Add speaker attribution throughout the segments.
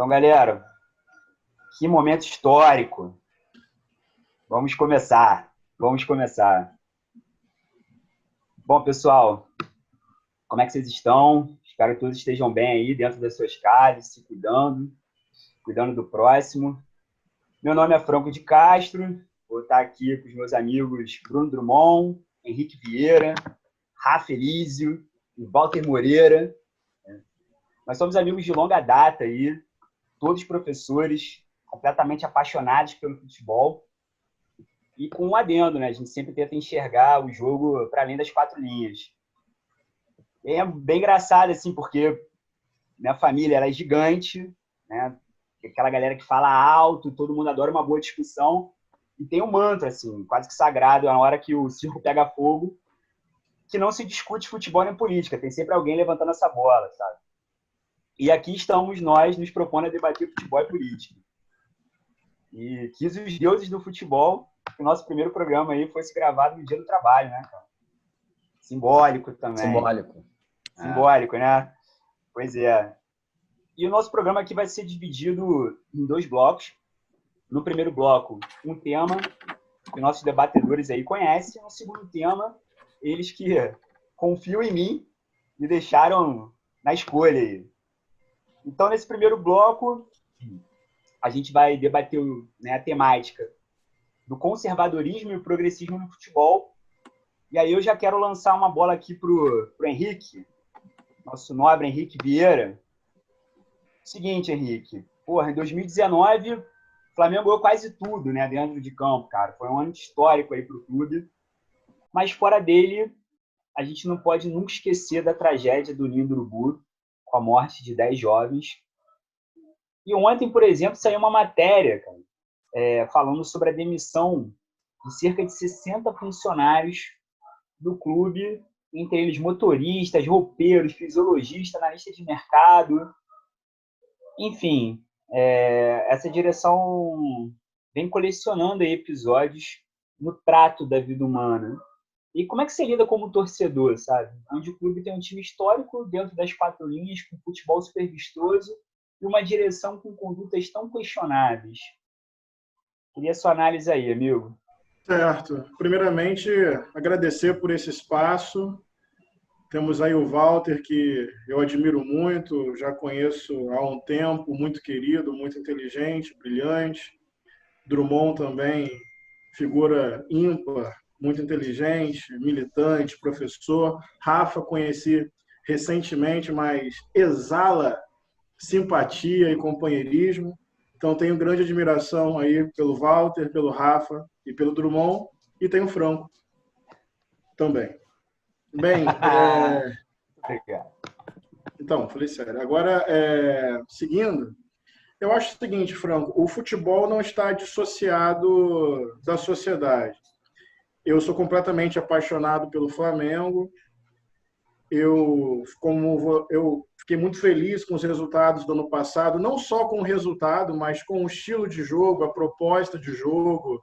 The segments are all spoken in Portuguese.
Speaker 1: Então, galera, que momento histórico. Vamos começar. Bom, pessoal, como é que vocês estão? Espero que todos estejam bem aí dentro das suas casas, se cuidando do próximo. Meu nome é Franco de Castro, vou estar aqui com os meus amigos Bruno Drummond, Henrique Vieira, Rafa Elísio e Walter Moreira. Nós somos amigos de longa data aí, todos professores, completamente apaixonados pelo futebol e com um adendo, né? A gente sempre tenta enxergar o jogo para além das quatro linhas. E é bem engraçado, assim, porque minha família era gigante, né? Aquela galera que fala alto, todo mundo adora uma boa discussão, e tem um mantra, assim, quase que sagrado, na hora que o circo pega fogo, que não se discute futebol nem política, tem sempre alguém levantando essa bola, sabe? E aqui estamos nós nos propondo a debater futebol e política. E quis os deuses do futebol que o nosso primeiro programa aí fosse gravado no Dia do Trabalho, né, cara? Simbólico também. Simbólico, né? Pois é. E o nosso programa aqui vai ser dividido em dois blocos. No primeiro bloco, um tema que nossos debatedores aí conhecem. No segundo tema, eles que confiam em mim me deixaram na escolha aí. Então, nesse primeiro bloco, a gente vai debater, né, a temática do conservadorismo e o progressismo no futebol. E aí eu já quero lançar uma bola aqui pro Henrique, nosso nobre Henrique Vieira. Seguinte, Henrique, em 2019, o Flamengo ganhou quase tudo, né, dentro de campo, cara. Foi um ano histórico aí pro clube. Mas fora dele, a gente não pode nunca esquecer da tragédia do Ninho do Urubu, com a morte de 10 jovens. E ontem, por exemplo, saiu uma matéria, cara, falando sobre a demissão de cerca de 60 funcionários do clube, entre eles motoristas, roupeiros, fisiologistas, analistas de mercado. Enfim, essa direção vem colecionando aí episódios no trato da vida humana. E como é que você lida como torcedor, sabe? Onde o clube tem um time histórico dentro das quatro linhas, com futebol super vistoso e uma direção com condutas tão questionáveis. Queria sua análise aí, amigo.
Speaker 2: Certo. Primeiramente, agradecer por esse espaço. Temos aí o Walter, que eu admiro muito, já conheço há um tempo, muito querido, muito inteligente, brilhante. Drummond também, figura ímpar, muito inteligente, militante, professor. Rafa conheci recentemente, mas exala simpatia e companheirismo. Então, tenho grande admiração aí pelo Walter, pelo Rafa e pelo Drummond, e tenho o Franco também. Bem, então, falei sério. Agora, seguindo, eu acho o seguinte, Franco, o futebol não está dissociado da sociedade. Eu sou completamente apaixonado pelo Flamengo. Eu fiquei muito feliz com os resultados do ano passado, não só com o resultado, mas com o estilo de jogo, a proposta de jogo,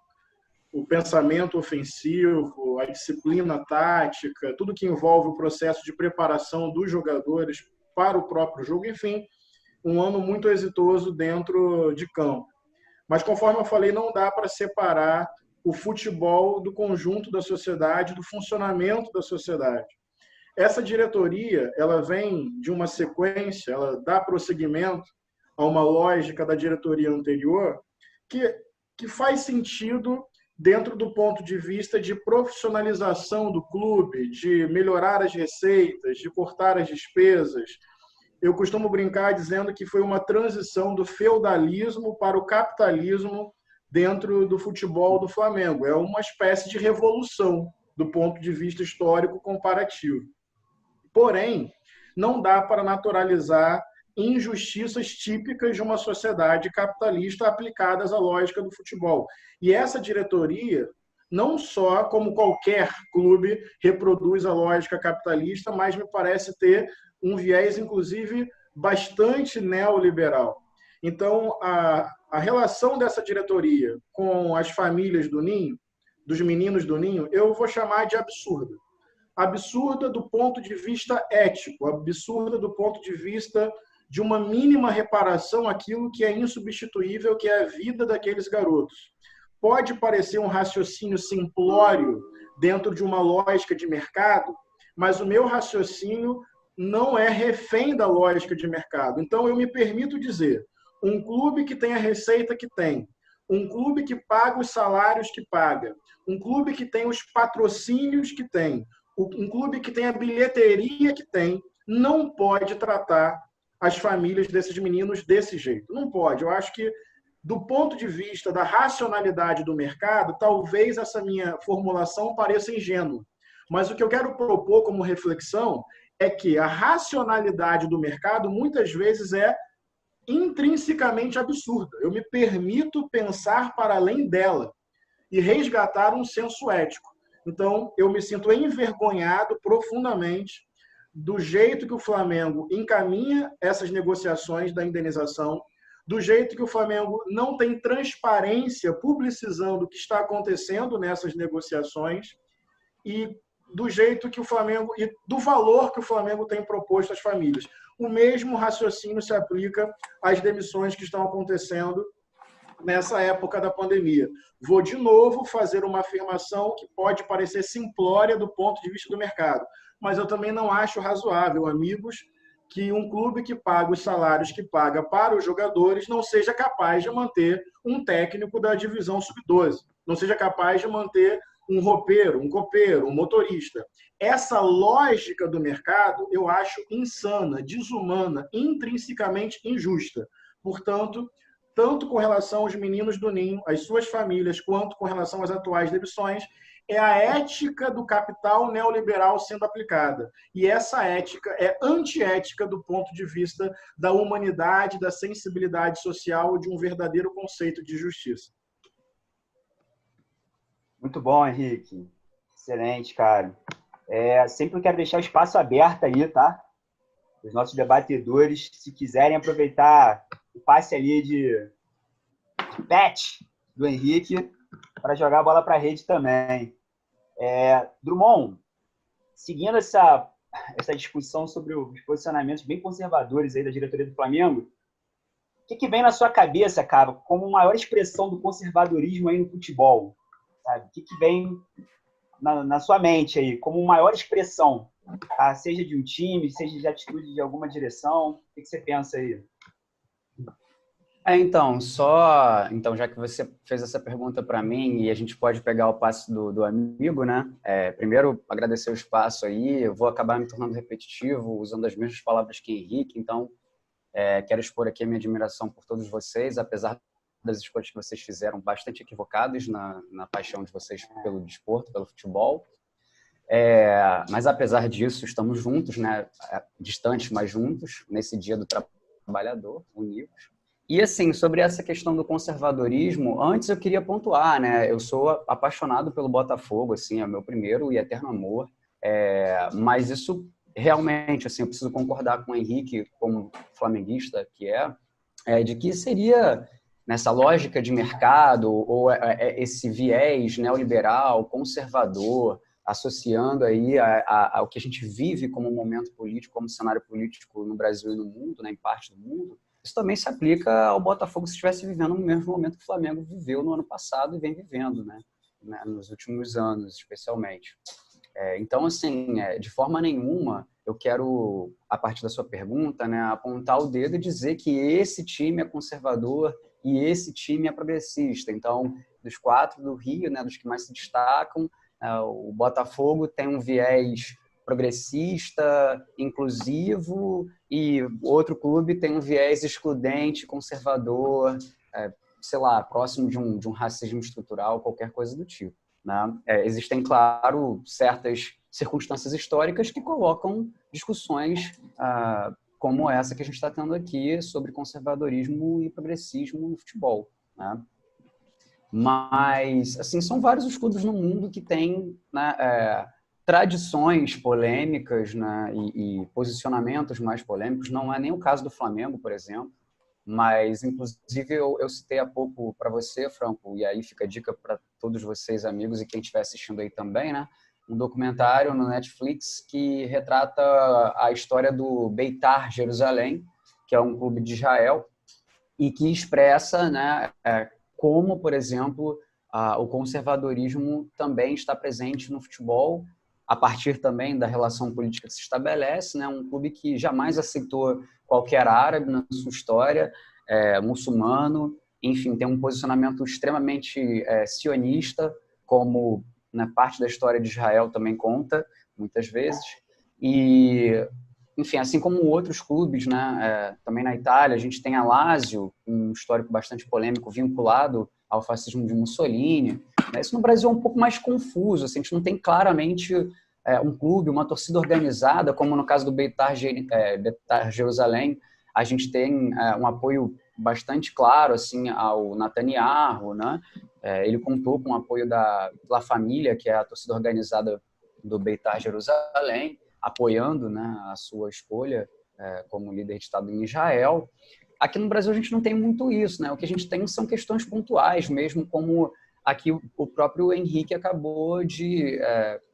Speaker 2: o pensamento ofensivo, a disciplina tática, tudo que envolve o processo de preparação dos jogadores para o próprio jogo, enfim, um ano muito exitoso dentro de campo. Mas, conforme eu falei, não dá para separar o futebol do conjunto da sociedade, do funcionamento da sociedade. Essa diretoria, ela vem de uma sequência, ela dá prosseguimento a uma lógica da diretoria anterior que faz sentido dentro do ponto de vista de profissionalização do clube, de melhorar as receitas, de cortar as despesas. Eu costumo brincar dizendo que foi uma transição do feudalismo para o capitalismo dentro do futebol do Flamengo. É uma espécie de revolução do ponto de vista histórico comparativo. Porém, não dá para naturalizar injustiças típicas de uma sociedade capitalista aplicadas à lógica do futebol. E essa diretoria, não só como qualquer clube, reproduz a lógica capitalista, mas me parece ter um viés, inclusive, bastante neoliberal. Então, a relação dessa diretoria com as famílias do Ninho, dos meninos do Ninho, eu vou chamar de absurda. Absurda do ponto de vista ético, absurda do ponto de vista de uma mínima reparação àquilo que é insubstituível, que é a vida daqueles garotos. Pode parecer um raciocínio simplório dentro de uma lógica de mercado, mas o meu raciocínio não é refém da lógica de mercado. Então, eu me permito dizer, um clube que tem a receita que tem, um clube que paga os salários que paga, um clube que tem os patrocínios que tem, um clube que tem a bilheteria que tem, não pode tratar as famílias desses meninos desse jeito. Não pode. Eu acho que, do ponto de vista da racionalidade do mercado, talvez essa minha formulação pareça ingênua. Mas o que eu quero propor como reflexão é que a racionalidade do mercado muitas vezes é intrinsecamente absurda. Eu me permito pensar para além dela e resgatar um senso ético. Então, eu me sinto envergonhado profundamente do jeito que o Flamengo encaminha essas negociações da indenização, do jeito que o Flamengo não tem transparência publicizando o que está acontecendo nessas negociações e do jeito que o Flamengo e do valor que o Flamengo tem proposto às famílias. O mesmo raciocínio se aplica às demissões que estão acontecendo nessa época da pandemia. Vou, de novo, fazer uma afirmação que pode parecer simplória do ponto de vista do mercado, mas eu também não acho razoável, amigos, que um clube que paga os salários que paga para os jogadores não seja capaz de manter um técnico da divisão sub-12, não seja capaz de manter um roupeiro, um copeiro, um motorista. Essa lógica do mercado eu acho insana, desumana, intrinsecamente injusta. Portanto, tanto com relação aos meninos do Ninho, às suas famílias, quanto com relação às atuais demissões, é a ética do capital neoliberal sendo aplicada. E essa ética é antiética do ponto de vista da humanidade, da sensibilidade social e de um verdadeiro conceito de justiça.
Speaker 1: Muito bom, Henrique. Excelente, cara. Sempre quero deixar o espaço aberto aí, tá? Os nossos debatedores, se quiserem aproveitar o passe ali de pet do Henrique para jogar a bola para a rede também. Drummond, seguindo essa discussão sobre os posicionamentos bem conservadores aí da diretoria do Flamengo, o que vem na sua cabeça, cara, como maior expressão do conservadorismo aí no futebol? Sabe? O que vem na sua mente aí, como maior expressão, tá? Seja de um time, seja de atitude de alguma direção? O que você pensa aí?
Speaker 3: Então, já que você fez essa pergunta para mim e a gente pode pegar o passe do amigo, né? Primeiro, agradecer o espaço aí. Eu vou acabar me tornando repetitivo, usando as mesmas palavras que Henrique. Então, quero expor aqui a minha admiração por todos vocês, apesar das escolhas que vocês fizeram bastante equivocadas na paixão de vocês pelo desporto, pelo futebol. Mas, apesar disso, estamos juntos, né? Distantes, mas juntos, nesse dia do trabalhador, unidos. E, assim, sobre essa questão do conservadorismo, antes eu queria pontuar, né? Eu sou apaixonado pelo Botafogo, assim, é o meu primeiro e eterno amor. Mas isso, realmente, assim, eu preciso concordar com o Henrique, como flamenguista que de que seria, nessa lógica de mercado, ou esse viés neoliberal, conservador, associando aí ao que a gente vive como momento político, como cenário político no Brasil e no mundo, né, em parte do mundo, isso também se aplica ao Botafogo se estivesse vivendo no mesmo momento que o Flamengo viveu no ano passado e vem vivendo, né, nos últimos anos, especialmente. Então, assim, de forma nenhuma, eu quero, a partir da sua pergunta, né, apontar o dedo e dizer que esse time é conservador e esse time é progressista. Então, dos 4 do Rio, né, dos que mais se destacam, o Botafogo tem um viés progressista, inclusivo, e outro clube tem um viés excludente, conservador, sei lá, próximo de um racismo estrutural, qualquer coisa do tipo, né? Existem, claro, certas circunstâncias históricas que colocam discussões como essa que a gente está tendo aqui sobre conservadorismo e progressismo no futebol, né? Mas, assim, são vários os clubes no mundo que têm, né, tradições polêmicas, né, e posicionamentos mais polêmicos. Não é nem o caso do Flamengo, por exemplo, mas, inclusive, eu citei há pouco para você, Franco, e aí fica a dica para todos vocês, amigos, e quem estiver assistindo aí também, né, um documentário no Netflix que retrata a história do Beitar Jerusalém, que é um clube de Israel, e que expressa, né, como, por exemplo, o conservadorismo também está presente no futebol, a partir também da relação política que se estabelece, né, um clube que jamais aceitou qualquer árabe na sua história, muçulmano, enfim, tem um posicionamento extremamente sionista, como né, parte da história de Israel também conta, muitas vezes, e, enfim, assim como outros clubes, né, também na Itália, a gente tem a Lazio, um histórico bastante polêmico vinculado ao fascismo de Mussolini, né? Isso no Brasil é um pouco mais confuso, assim, a gente não tem claramente um clube, uma torcida organizada, como no caso do Beitar Jerusalém, a gente tem um apoio bastante claro assim, ao Netanyahu, né? Ele contou com o apoio da La Família, que é a torcida organizada do Beitar Jerusalém, apoiando, né, a sua escolha como líder de Estado em Israel. Aqui no Brasil a gente não tem muito isso, né? O que a gente tem são questões pontuais, mesmo como aqui o próprio Henrique acabou de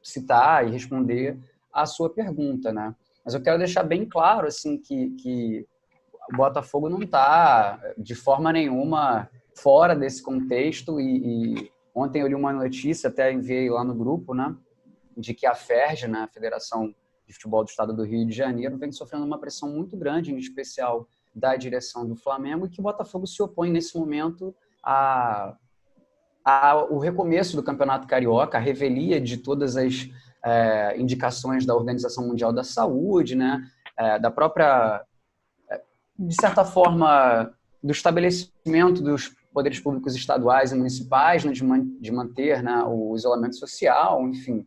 Speaker 3: citar e responder à sua pergunta, né? Mas eu quero deixar bem claro assim que o Botafogo não está de forma nenhuma fora desse contexto e ontem eu li uma notícia, até enviei lá no grupo, né, de que a FERJ, né, a Federação de Futebol do Estado do Rio de Janeiro, vem sofrendo uma pressão muito grande, em especial da direção do Flamengo, e que o Botafogo se opõe nesse momento ao recomeço do Campeonato Carioca, a revelia de todas as indicações da Organização Mundial da Saúde, né, da própria, de certa forma, do estabelecimento dos poderes públicos estaduais e municipais, né, de manter, né, o isolamento social, enfim.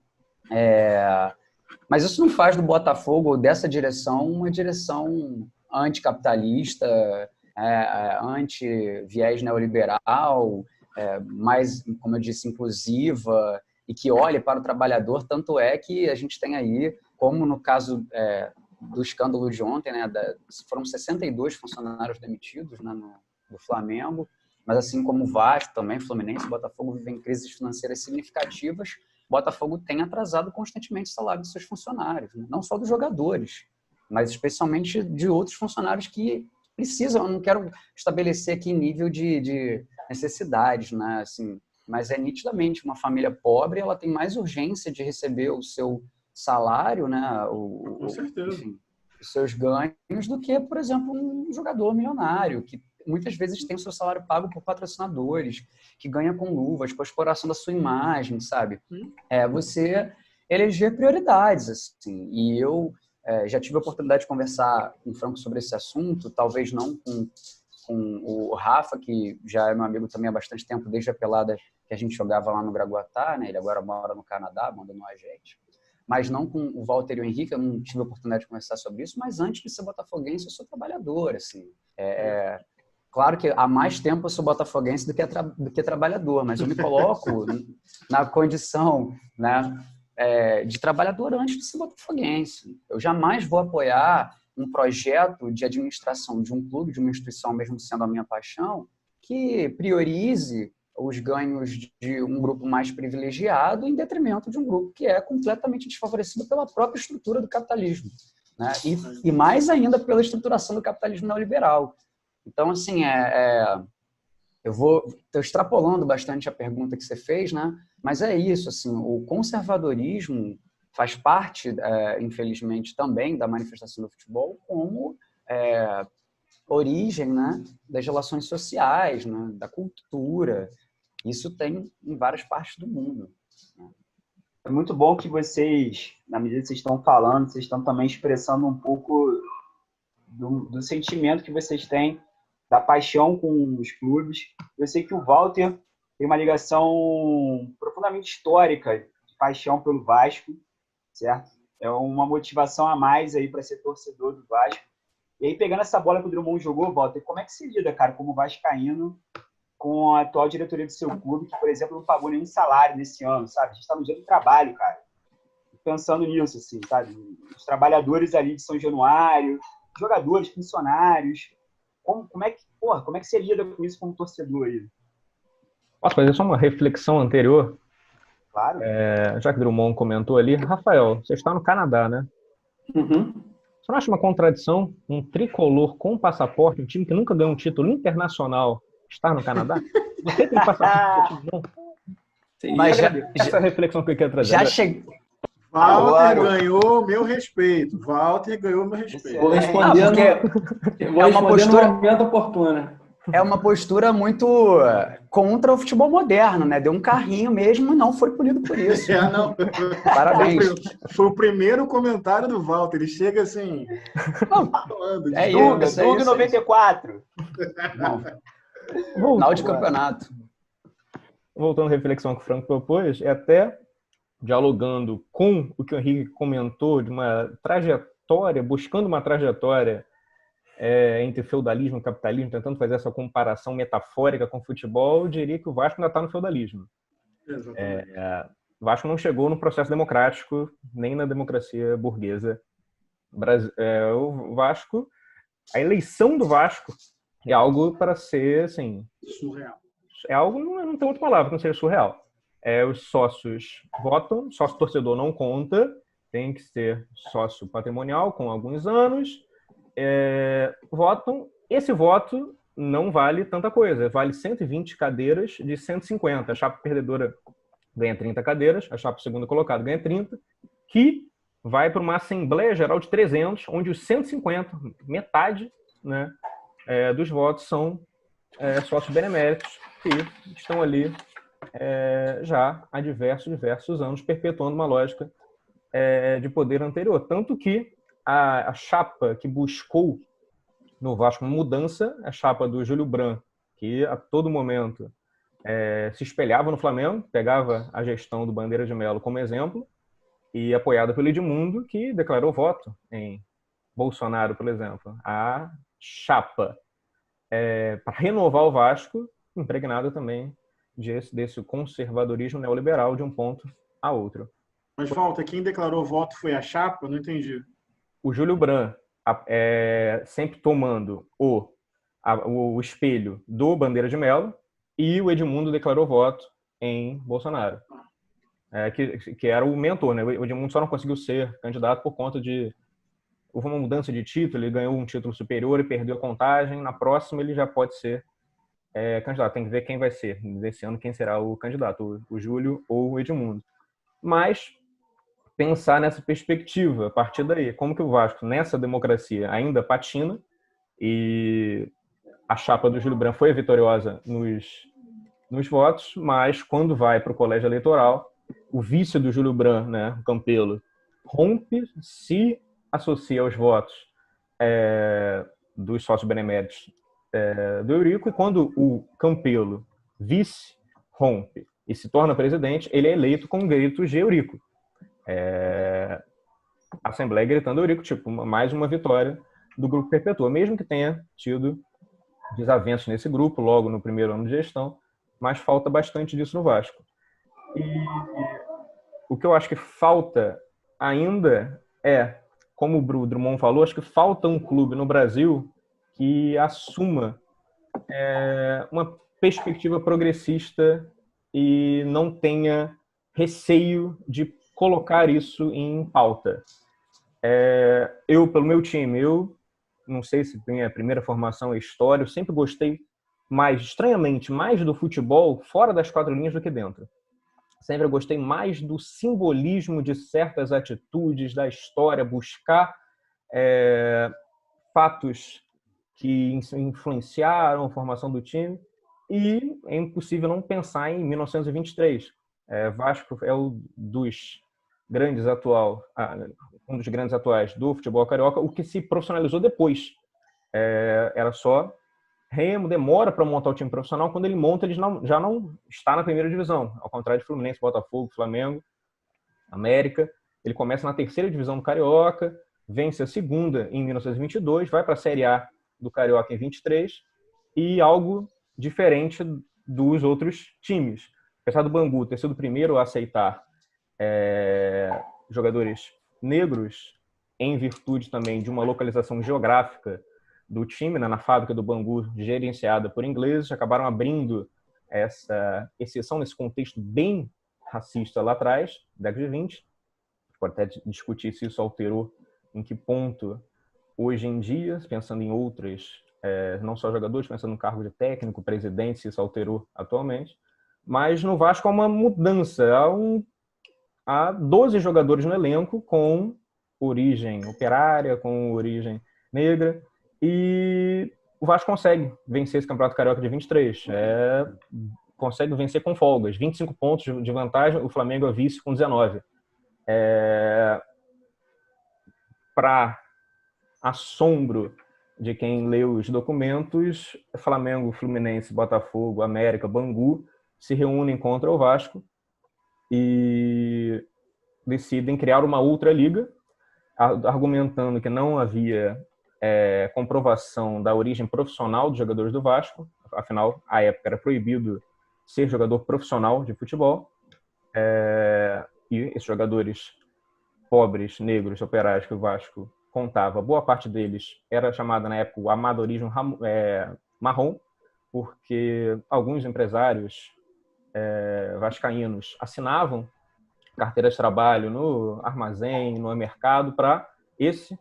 Speaker 3: Mas isso não faz do Botafogo, dessa direção, uma direção anticapitalista, anti-viés neoliberal, mais, como eu disse, inclusiva e que olhe para o trabalhador. Tanto é que a gente tem aí, como no caso do escândalo de ontem, né, foram 62 funcionários demitidos, né, do Flamengo, mas assim como o Vasco também, Fluminense, Botafogo vivem crises financeiras significativas. Botafogo tem atrasado constantemente o salário dos seus funcionários, né? Não só dos jogadores, mas especialmente de outros funcionários que precisam. Eu não quero estabelecer aqui nível de necessidades, né? Assim, mas nitidamente uma família pobre, ela tem mais urgência de receber o seu salário, né?
Speaker 2: Com certeza.
Speaker 3: Enfim, os seus ganhos, do que, por exemplo, um jogador milionário que muitas vezes tem o seu salário pago por patrocinadores, que ganha com luvas, com a exploração da sua imagem, sabe? Você eleger prioridades, assim. E eu já tive a oportunidade de conversar com o Franco sobre esse assunto, talvez não com o Rafa, que já é meu amigo também há bastante tempo, desde a pelada que a gente jogava lá no Gragoatá, né? Ele agora mora no Canadá, abandonou a gente. Mas não com o Walter e o Henrique, eu não tive a oportunidade de conversar sobre isso, mas antes de ser botafoguense, eu sou trabalhador, assim. Claro que há mais tempo eu sou botafoguense do que trabalhador, mas eu me coloco na condição, né, de trabalhador antes de ser botafoguense. Eu jamais vou apoiar um projeto de administração de um clube, de uma instituição, mesmo sendo a minha paixão, que priorize os ganhos de um grupo mais privilegiado em detrimento de um grupo que é completamente desfavorecido pela própria estrutura do capitalismo, né? E mais ainda pela estruturação do capitalismo neoliberal. Então, assim, eu estou extrapolando bastante a pergunta que você fez, né? Mas é isso, assim, o conservadorismo faz parte, infelizmente, também da manifestação do futebol como origem, né, das relações sociais, né, da cultura. Isso tem em várias partes do mundo.
Speaker 1: É muito bom que vocês, na medida que vocês estão falando, vocês estão também expressando um pouco do sentimento que vocês têm, da paixão com os clubes. Eu sei que o Walter tem uma ligação profundamente histórica, de paixão pelo Vasco, certo? É uma motivação a mais aí para ser torcedor do Vasco. E aí, pegando essa bola que o Drummond jogou, Walter, como é que se lida, cara, como vascaíno, com a atual diretoria do seu clube, que, por exemplo, não pagou nenhum salário nesse ano, sabe? A gente está no dia do trabalho, cara. Pensando nisso, assim, sabe? Os trabalhadores ali de São Januário, jogadores, funcionários. Como é que você lida com isso como torcedor aí?
Speaker 4: Posso fazer só uma reflexão anterior?
Speaker 1: Claro.
Speaker 4: Já que o Drummond comentou ali. Rafael, você está no Canadá, né?
Speaker 1: Uhum.
Speaker 4: Você não acha uma contradição um tricolor com passaporte, um time que nunca ganhou um título internacional, estar no Canadá? Você tem passaporte, não?
Speaker 3: Mas
Speaker 4: Essa é a reflexão que eu quero trazer.
Speaker 3: já cheguei.
Speaker 2: Walter ganhou meu respeito. Walter ganhou meu respeito.
Speaker 5: Vou responder, vou responder no momento oportuno.
Speaker 3: É uma postura muito contra o futebol moderno, né? Deu um carrinho mesmo e não foi punido por isso.
Speaker 2: Não.
Speaker 3: Parabéns.
Speaker 2: Foi o primeiro comentário do Walter. Ele chega assim... falando.
Speaker 3: É
Speaker 1: Doug,
Speaker 3: isso, é
Speaker 1: Doug
Speaker 3: isso.
Speaker 1: 94.
Speaker 3: Final de campeonato.
Speaker 4: Voltando à reflexão que o Franco propôs, é até dialogando com o que o Henrique comentou de uma trajetória, buscando uma trajetória entre feudalismo e capitalismo, tentando fazer essa comparação metafórica com o futebol, eu diria que o Vasco ainda está no feudalismo. O Vasco não chegou no processo democrático, nem na democracia burguesa. O Vasco, a eleição do Vasco é algo para ser, assim...
Speaker 2: surreal.
Speaker 4: É algo, não tem outra palavra que não seja surreal. Os sócios votam, sócio torcedor não conta, tem que ser sócio patrimonial com alguns anos, votam. Esse voto não vale tanta coisa, vale 120 cadeiras de 150. A chapa perdedora ganha 30 cadeiras, a chapa segundo colocado ganha 30, que vai para uma Assembleia Geral de 300, onde os 150, metade, né, dos votos são sócios beneméritos, que estão ali já há diversos anos, perpetuando uma lógica de poder anterior. Tanto que a chapa que buscou no Vasco uma mudança, a chapa do Júlio Brandt, que a todo momento se espelhava no Flamengo, pegava a gestão do Bandeira de Melo como exemplo, e apoiada pelo Edmundo, que declarou voto em Bolsonaro, por exemplo. A chapa para renovar o Vasco, impregnada também desse conservadorismo neoliberal de um ponto a outro.
Speaker 2: Mas, Walter, quem declarou voto foi a chapa? Não entendi.
Speaker 4: O Júlio Brandt, sempre tomando o espelho do Bandeira de Melo, e o Edmundo declarou voto em Bolsonaro, que era o mentor, né? O Edmundo só não conseguiu ser candidato por conta de... Houve uma mudança de título, ele ganhou um título superior e perdeu a contagem. Na próxima ele já pode ser candidato. Tem que ver quem vai ser desse ano, quem será o candidato, o Júlio ou o Edmundo. Mas pensar nessa perspectiva, a partir daí, como que o Vasco, nessa democracia, ainda patina, e a chapa do Júlio Brandt foi vitoriosa nos votos, mas quando vai para o colégio eleitoral, o vice do Júlio Brandt, né, o Campelo, rompe, se associa aos votos dos sócios beneméritos do Eurico, e quando o Campelo, vice, rompe e se torna presidente, ele é eleito com gritos de Eurico. A Assembleia gritando Eurico, tipo, mais uma vitória do Grupo Perpetua, mesmo que tenha tido desavenços nesse grupo logo no primeiro ano de gestão, mas falta bastante disso no Vasco. E o que eu acho que falta ainda como o Drummond falou, acho que falta um clube no Brasil que assuma uma perspectiva progressista e não tenha receio de colocar isso em pauta. Eu, pelo meu time, eu não sei se minha primeira formação é história, eu sempre gostei estranhamente, mais do futebol fora das quatro linhas do que dentro. Sempre gostei mais do simbolismo de certas atitudes da história, buscar fatos que influenciaram a formação do time, e é impossível não pensar em 1923. Vasco é um dos grandes atuais do futebol carioca, o que se profissionalizou depois. Era só Remo, demora para montar o time profissional. Quando ele monta, ele já não está na primeira divisão, ao contrário de Fluminense, Botafogo, Flamengo, América. Ele começa na terceira divisão do Carioca, vence a segunda em 1922, vai para a Série A do Carioca em 23, e algo diferente dos outros times. Apesar do Bangu ter sido o primeiro a aceitar jogadores negros, em virtude também de uma localização geográfica do time, né, na fábrica do Bangu, gerenciada por ingleses, acabaram abrindo essa exceção nesse contexto bem racista lá atrás, década de 20. Pode até discutir se isso alterou, em que ponto hoje em dia, pensando em outras, não só jogadores, pensando no cargo de técnico, presidente, se isso alterou atualmente, mas no Vasco há uma mudança. Há 12 jogadores no elenco com origem operária, com origem negra, e o Vasco consegue vencer esse Campeonato Carioca de 23. Consegue vencer com folgas. 25 pontos de vantagem, o Flamengo é vice com 19. Para assombro de quem leu os documentos, Flamengo, Fluminense, Botafogo, América, Bangu se reúnem contra o Vasco e decidem criar uma outra liga, argumentando que não havia comprovação da origem profissional dos jogadores do Vasco. Afinal, à época era proibido ser jogador profissional de futebol. E esses jogadores pobres, negros, operários que o Vasco contava, boa parte deles era chamada na época o amadorismo marrom, porque alguns empresários vascaínos assinavam carteira de trabalho no armazém, no mercado, para esse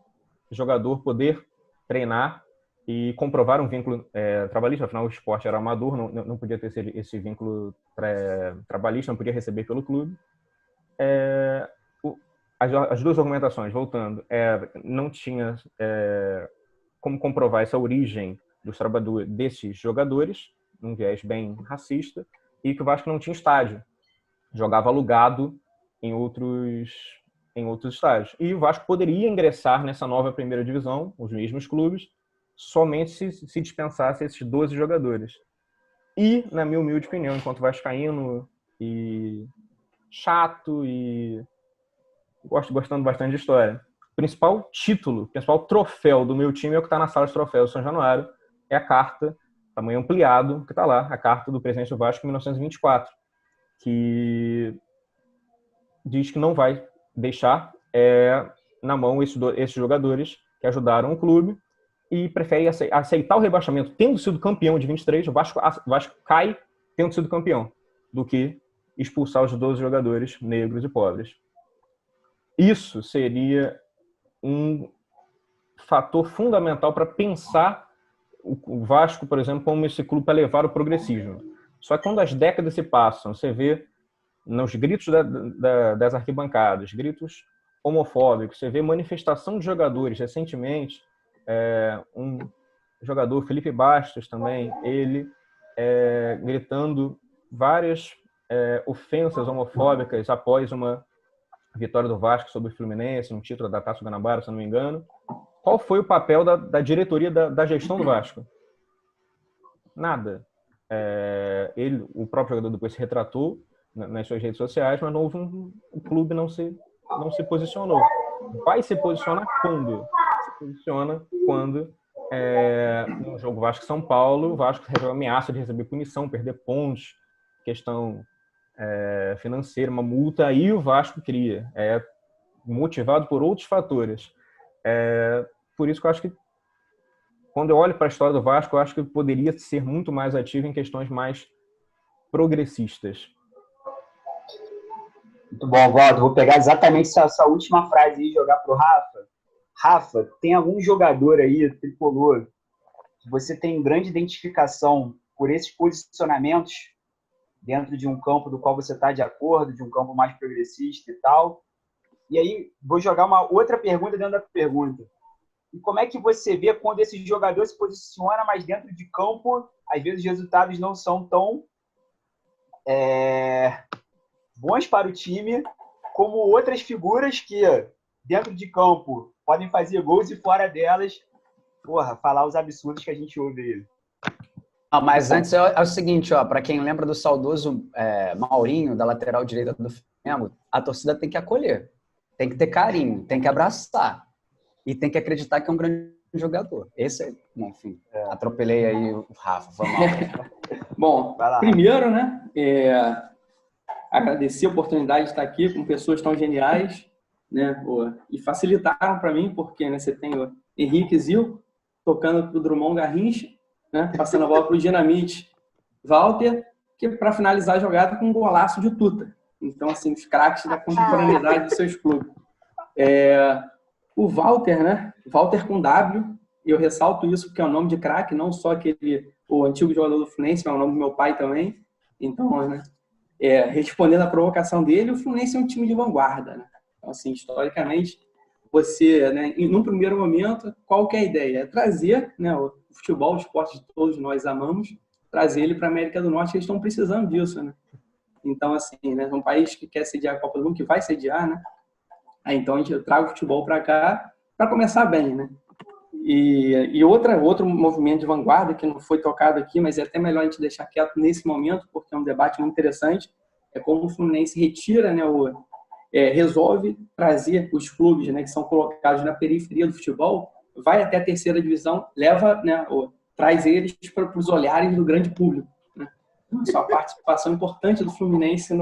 Speaker 4: jogador poder treinar e comprovar um vínculo trabalhista. Afinal, o esporte era amador, não podia ter esse vínculo trabalhista, não podia receber pelo clube. As duas argumentações, voltando, não tinha como comprovar essa origem dos trabalhadores desses jogadores, num viés bem racista, e que o Vasco não tinha estádio, jogava alugado em outros estádios. E o Vasco poderia ingressar nessa nova primeira divisão, os mesmos clubes, somente se dispensasse esses 12 jogadores. E, na minha humilde opinião, enquanto vascaíno e chato e gostando bastante de história, o principal título, o principal troféu do meu time é o que está na sala de troféus do São Januário, é a carta, tamanho ampliado, que está lá, a carta do presidente do Vasco em 1924, que diz que não vai deixar na mão esses jogadores que ajudaram o clube e prefere aceitar o rebaixamento tendo sido campeão de 23, o Vasco cai tendo sido campeão, do que expulsar os 12 jogadores negros e pobres. Isso seria um fator fundamental para pensar o Vasco, por exemplo, como esse clube para levar o progressismo. Só que quando as décadas se passam, você vê nos gritos das arquibancadas, gritos homofóbicos, você vê manifestação de jogadores. Recentemente, um jogador, Felipe Bastos também, ele gritando várias ofensas homofóbicas após uma vitória do Vasco sobre o Fluminense, um título da Taça Guanabara, se não me engano. Qual foi o papel da diretoria da gestão do Vasco? Nada. O próprio jogador depois se retratou nas suas redes sociais, mas o clube não se posicionou. Vai se posicionar quando? Se posiciona quando no jogo Vasco-São Paulo, o Vasco recebe ameaça de receber punição, perder pontos, questão financeira, uma multa, aí o Vasco cria. Motivado por outros fatores. Por isso que eu acho que, quando eu olho para a história do Vasco, eu acho que poderia ser muito mais ativo em questões mais progressistas.
Speaker 1: Muito bom, Waldo. Vou pegar exatamente essa última frase e jogar para o Rafa. Rafa, tem algum jogador aí, tricolor, que você tem grande identificação por esses posicionamentos dentro de um campo do qual você está de acordo, de um campo mais progressista e tal? E aí, vou jogar uma outra pergunta dentro da pergunta. E como é que você vê quando esse jogador se posiciona, mas dentro de campo, às vezes os resultados não são tão bons para o time, como outras figuras que, dentro de campo, podem fazer gols e fora delas, falar os absurdos que a gente ouve aí.
Speaker 3: Mas antes é o seguinte, para quem lembra do saudoso Maurinho, da lateral direita do Flamengo, a torcida tem que acolher, tem que ter carinho, tem que abraçar e tem que acreditar que é um grande jogador. Enfim, atropelei aí o Rafa, foi mal.
Speaker 5: Bom, primeiro, né, agradecer a oportunidade de estar aqui com pessoas tão geniais, né, e facilitaram para mim, porque, né, você tem o Henrique Zico tocando para o Drummond Garrincha, né, passando a bola para o Dinamite Walter, que para finalizar a jogada com um golaço de Tuta. Então, assim, os craques da contemporaneidade dos seus clubes. O Walter, né? Walter com W, eu ressalto isso porque é um nome de craque, não só o antigo jogador do Fluminense, mas é o nome do meu pai também. Então, né, respondendo à provocação dele, o Fluminense é um time de vanguarda, né? Então, assim, historicamente, você, né, num primeiro momento, qual que é a ideia? É trazer, né, o futebol, o esporte que todos nós amamos, trazer ele para a América do Norte, que eles estão precisando disso, né? Então, assim, né, um país que quer sediar a Copa do Mundo, que vai sediar, né? Então, a gente traga o futebol para cá para começar bem, né? E outro movimento de vanguarda que não foi tocado aqui, mas é até melhor a gente deixar quieto nesse momento, porque é um debate muito interessante, é como o Fluminense retira, né, resolve trazer os clubes, né, que são colocados na periferia do futebol, vai até a terceira divisão, leva, né, traz eles para os olhares do grande público, né? Então, essa é uma participação importante do Fluminense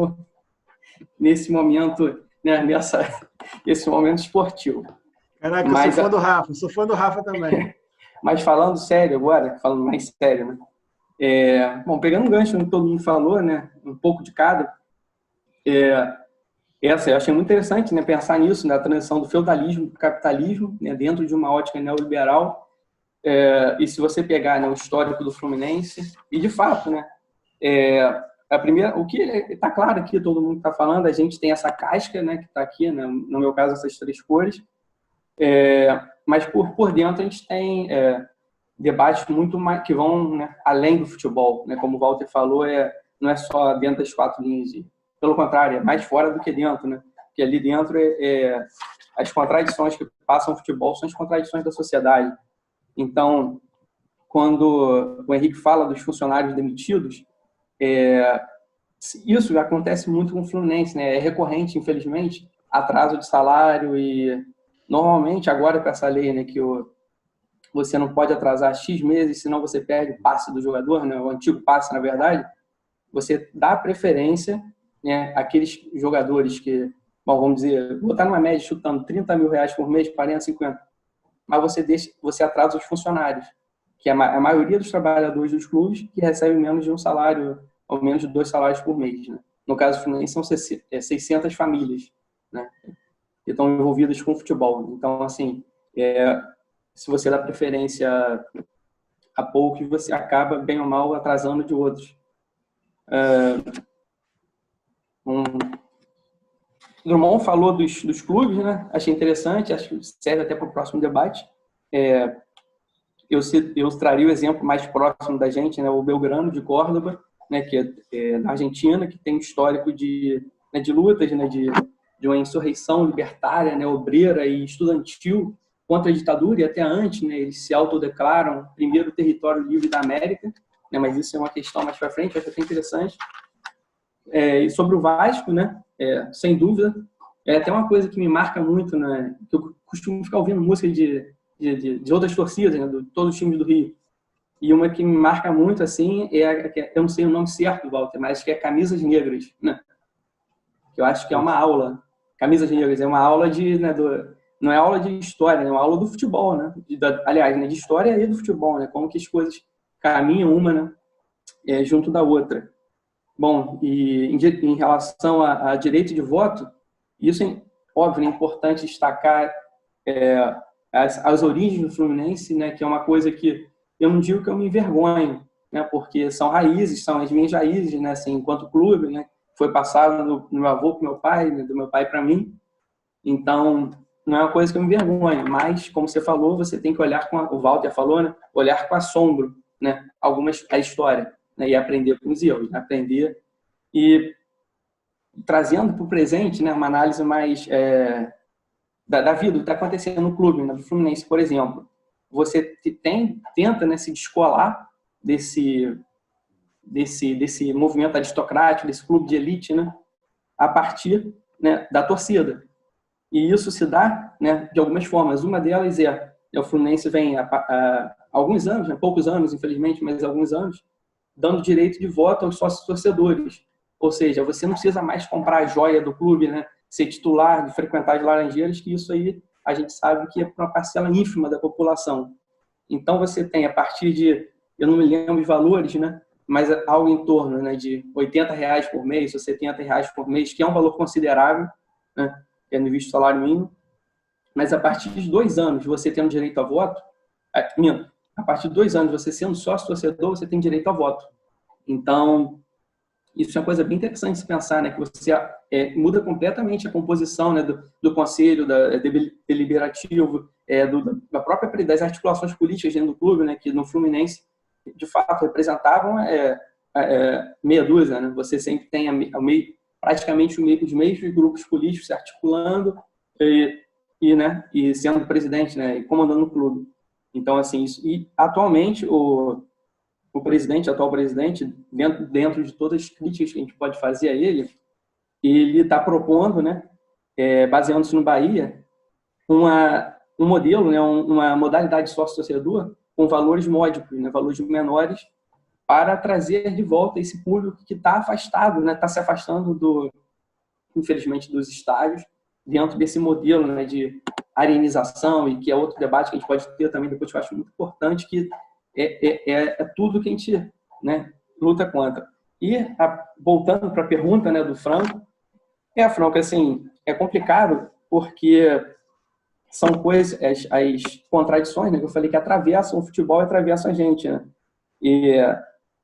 Speaker 5: nesse momento, né, nesse momento esportivo.
Speaker 2: Caraca, eu sou fã do Rafa também.
Speaker 5: Mas falando sério agora, falando mais sério, né? Bom, pegando um gancho no que todo mundo falou, né? Um pouco de cada. Eu achei muito interessante, né, pensar nisso, na transição do feudalismo para o capitalismo, né, dentro de uma ótica neoliberal. E se você pegar, né, o histórico do Fluminense, e de fato, né, o que está claro aqui, todo mundo está falando, a gente tem essa casca, né, que está aqui, né, no meu caso, essas três cores. Mas por dentro a gente tem debates muito mais que vão, né, além do futebol, né, como o Walter falou, não é só dentro das quatro linhas, pelo contrário, é mais fora do que dentro, né? Porque ali dentro as contradições que passam o futebol são as contradições da sociedade. Então, quando o Henrique fala dos funcionários demitidos, isso acontece muito com o Fluminense, né? É recorrente, infelizmente, atraso de salário e normalmente, agora com essa lei, né, que você não pode atrasar X meses, senão você perde o passe do jogador, né, o antigo passe, na verdade, você dá preferência, né, àqueles jogadores que, bom, vamos dizer, botar numa média chutando R$30 mil por mês, 40, 50, mas você atrasa os funcionários, que é a maioria dos trabalhadores dos clubes que recebem menos de um salário, ou menos de 2 salários por mês, né? No caso do Fluminense, são 600 famílias, né, que estão envolvidas com o futebol. Então, assim, se você dá preferência a poucos, você acaba, bem ou mal, atrasando de outros. Drummond falou dos clubes, né? Achei interessante, acho que serve até para o próximo debate. Eu traria o exemplo mais próximo da gente, né? O Belgrano, de Córdoba, né? Que é na Argentina, que tem um histórico de lutas, né? De uma insurreição libertária, né, obreira e estudantil contra a ditadura, e até antes, né, eles se autodeclaram primeiro território livre da América, né, mas isso é uma questão mais para frente, acho até interessante. E sobre o Vasco, né, sem dúvida, é até uma coisa que me marca muito, né, que eu costumo ficar ouvindo música de outras torcidas, né, de todos os times do Rio, e uma que me marca muito, assim, eu não sei o nome certo, Walter, mas que é Camisas Negras, né, que eu acho que é uma aula. Camisas Negras é uma aula não é aula de história, é uma aula do futebol, né? Aliás, né, de história e do futebol, né? Como que as coisas caminham uma, né, junto da outra. Bom, e em relação a direito de voto, isso é óbvio, é importante destacar as origens do Fluminense, né? Que é uma coisa que eu não digo que eu me envergonho, né? Porque são raízes, são as minhas raízes, né? Assim, enquanto clube, né? Foi passado do meu avô para o meu pai, né, do meu pai para mim. Então, não é uma coisa que eu me envergonho, mas, como você falou, você tem que olhar o Walter falou, né, olhar com assombro, né, a história, né, e aprender com os erros, né, aprender e trazendo para o presente, né, uma análise mais da vida, do que está acontecendo no clube, né, do Fluminense, por exemplo. Você tenta, né, se descolar desse movimento aristocrático, desse clube de elite, né, a partir, né, da torcida. E isso se dá, né, de algumas formas. Uma delas o Fluminense vem há alguns anos, né, poucos anos, infelizmente, mas alguns anos, dando direito de voto aos sócios torcedores. Ou seja, você não precisa mais comprar a joia do clube, né, ser titular, de frequentar as Laranjeiras, que isso aí a gente sabe que é para uma parcela ínfima da população. Então você tem, a partir de, eu não me lembro os valores, né, mas algo em torno, né, de R$80 por mês ou R$70 por mês, que é um valor considerável, né, tendo visto o salário mínimo, mas a partir de 2 anos você tendo direito a voto, a partir de 2 anos você sendo sócio-torcedor, você tem direito a voto. Então, isso é uma coisa bem interessante de se pensar, né? Que você muda completamente a composição, né, do conselho, deliberativo, das articulações políticas dentro do clube, né? Que no Fluminense, de fato, representavam meia dúzia, né? Você sempre tem praticamente os mesmos grupos políticos se articulando e sendo presidente, né? E comandando o clube. Então, assim, e atualmente o atual presidente, dentro de todas as críticas que a gente pode fazer a ele está propondo, né, baseando-se no Bahia, um modelo, né, uma modalidade de sócio-torcedor com valores módicos, né, valores menores, para trazer de volta esse público que está afastado, né, está se afastando, infelizmente, dos estádios, dentro desse modelo, né, de arenização, e que é outro debate que a gente pode ter também depois, que eu acho muito importante, que é tudo que a gente, né, luta contra. E, voltando para a pergunta, né, do Franco, Franco, assim, é complicado porque são coisas, as contradições, né, que eu falei que atravessam o futebol e atravessam a gente, né? E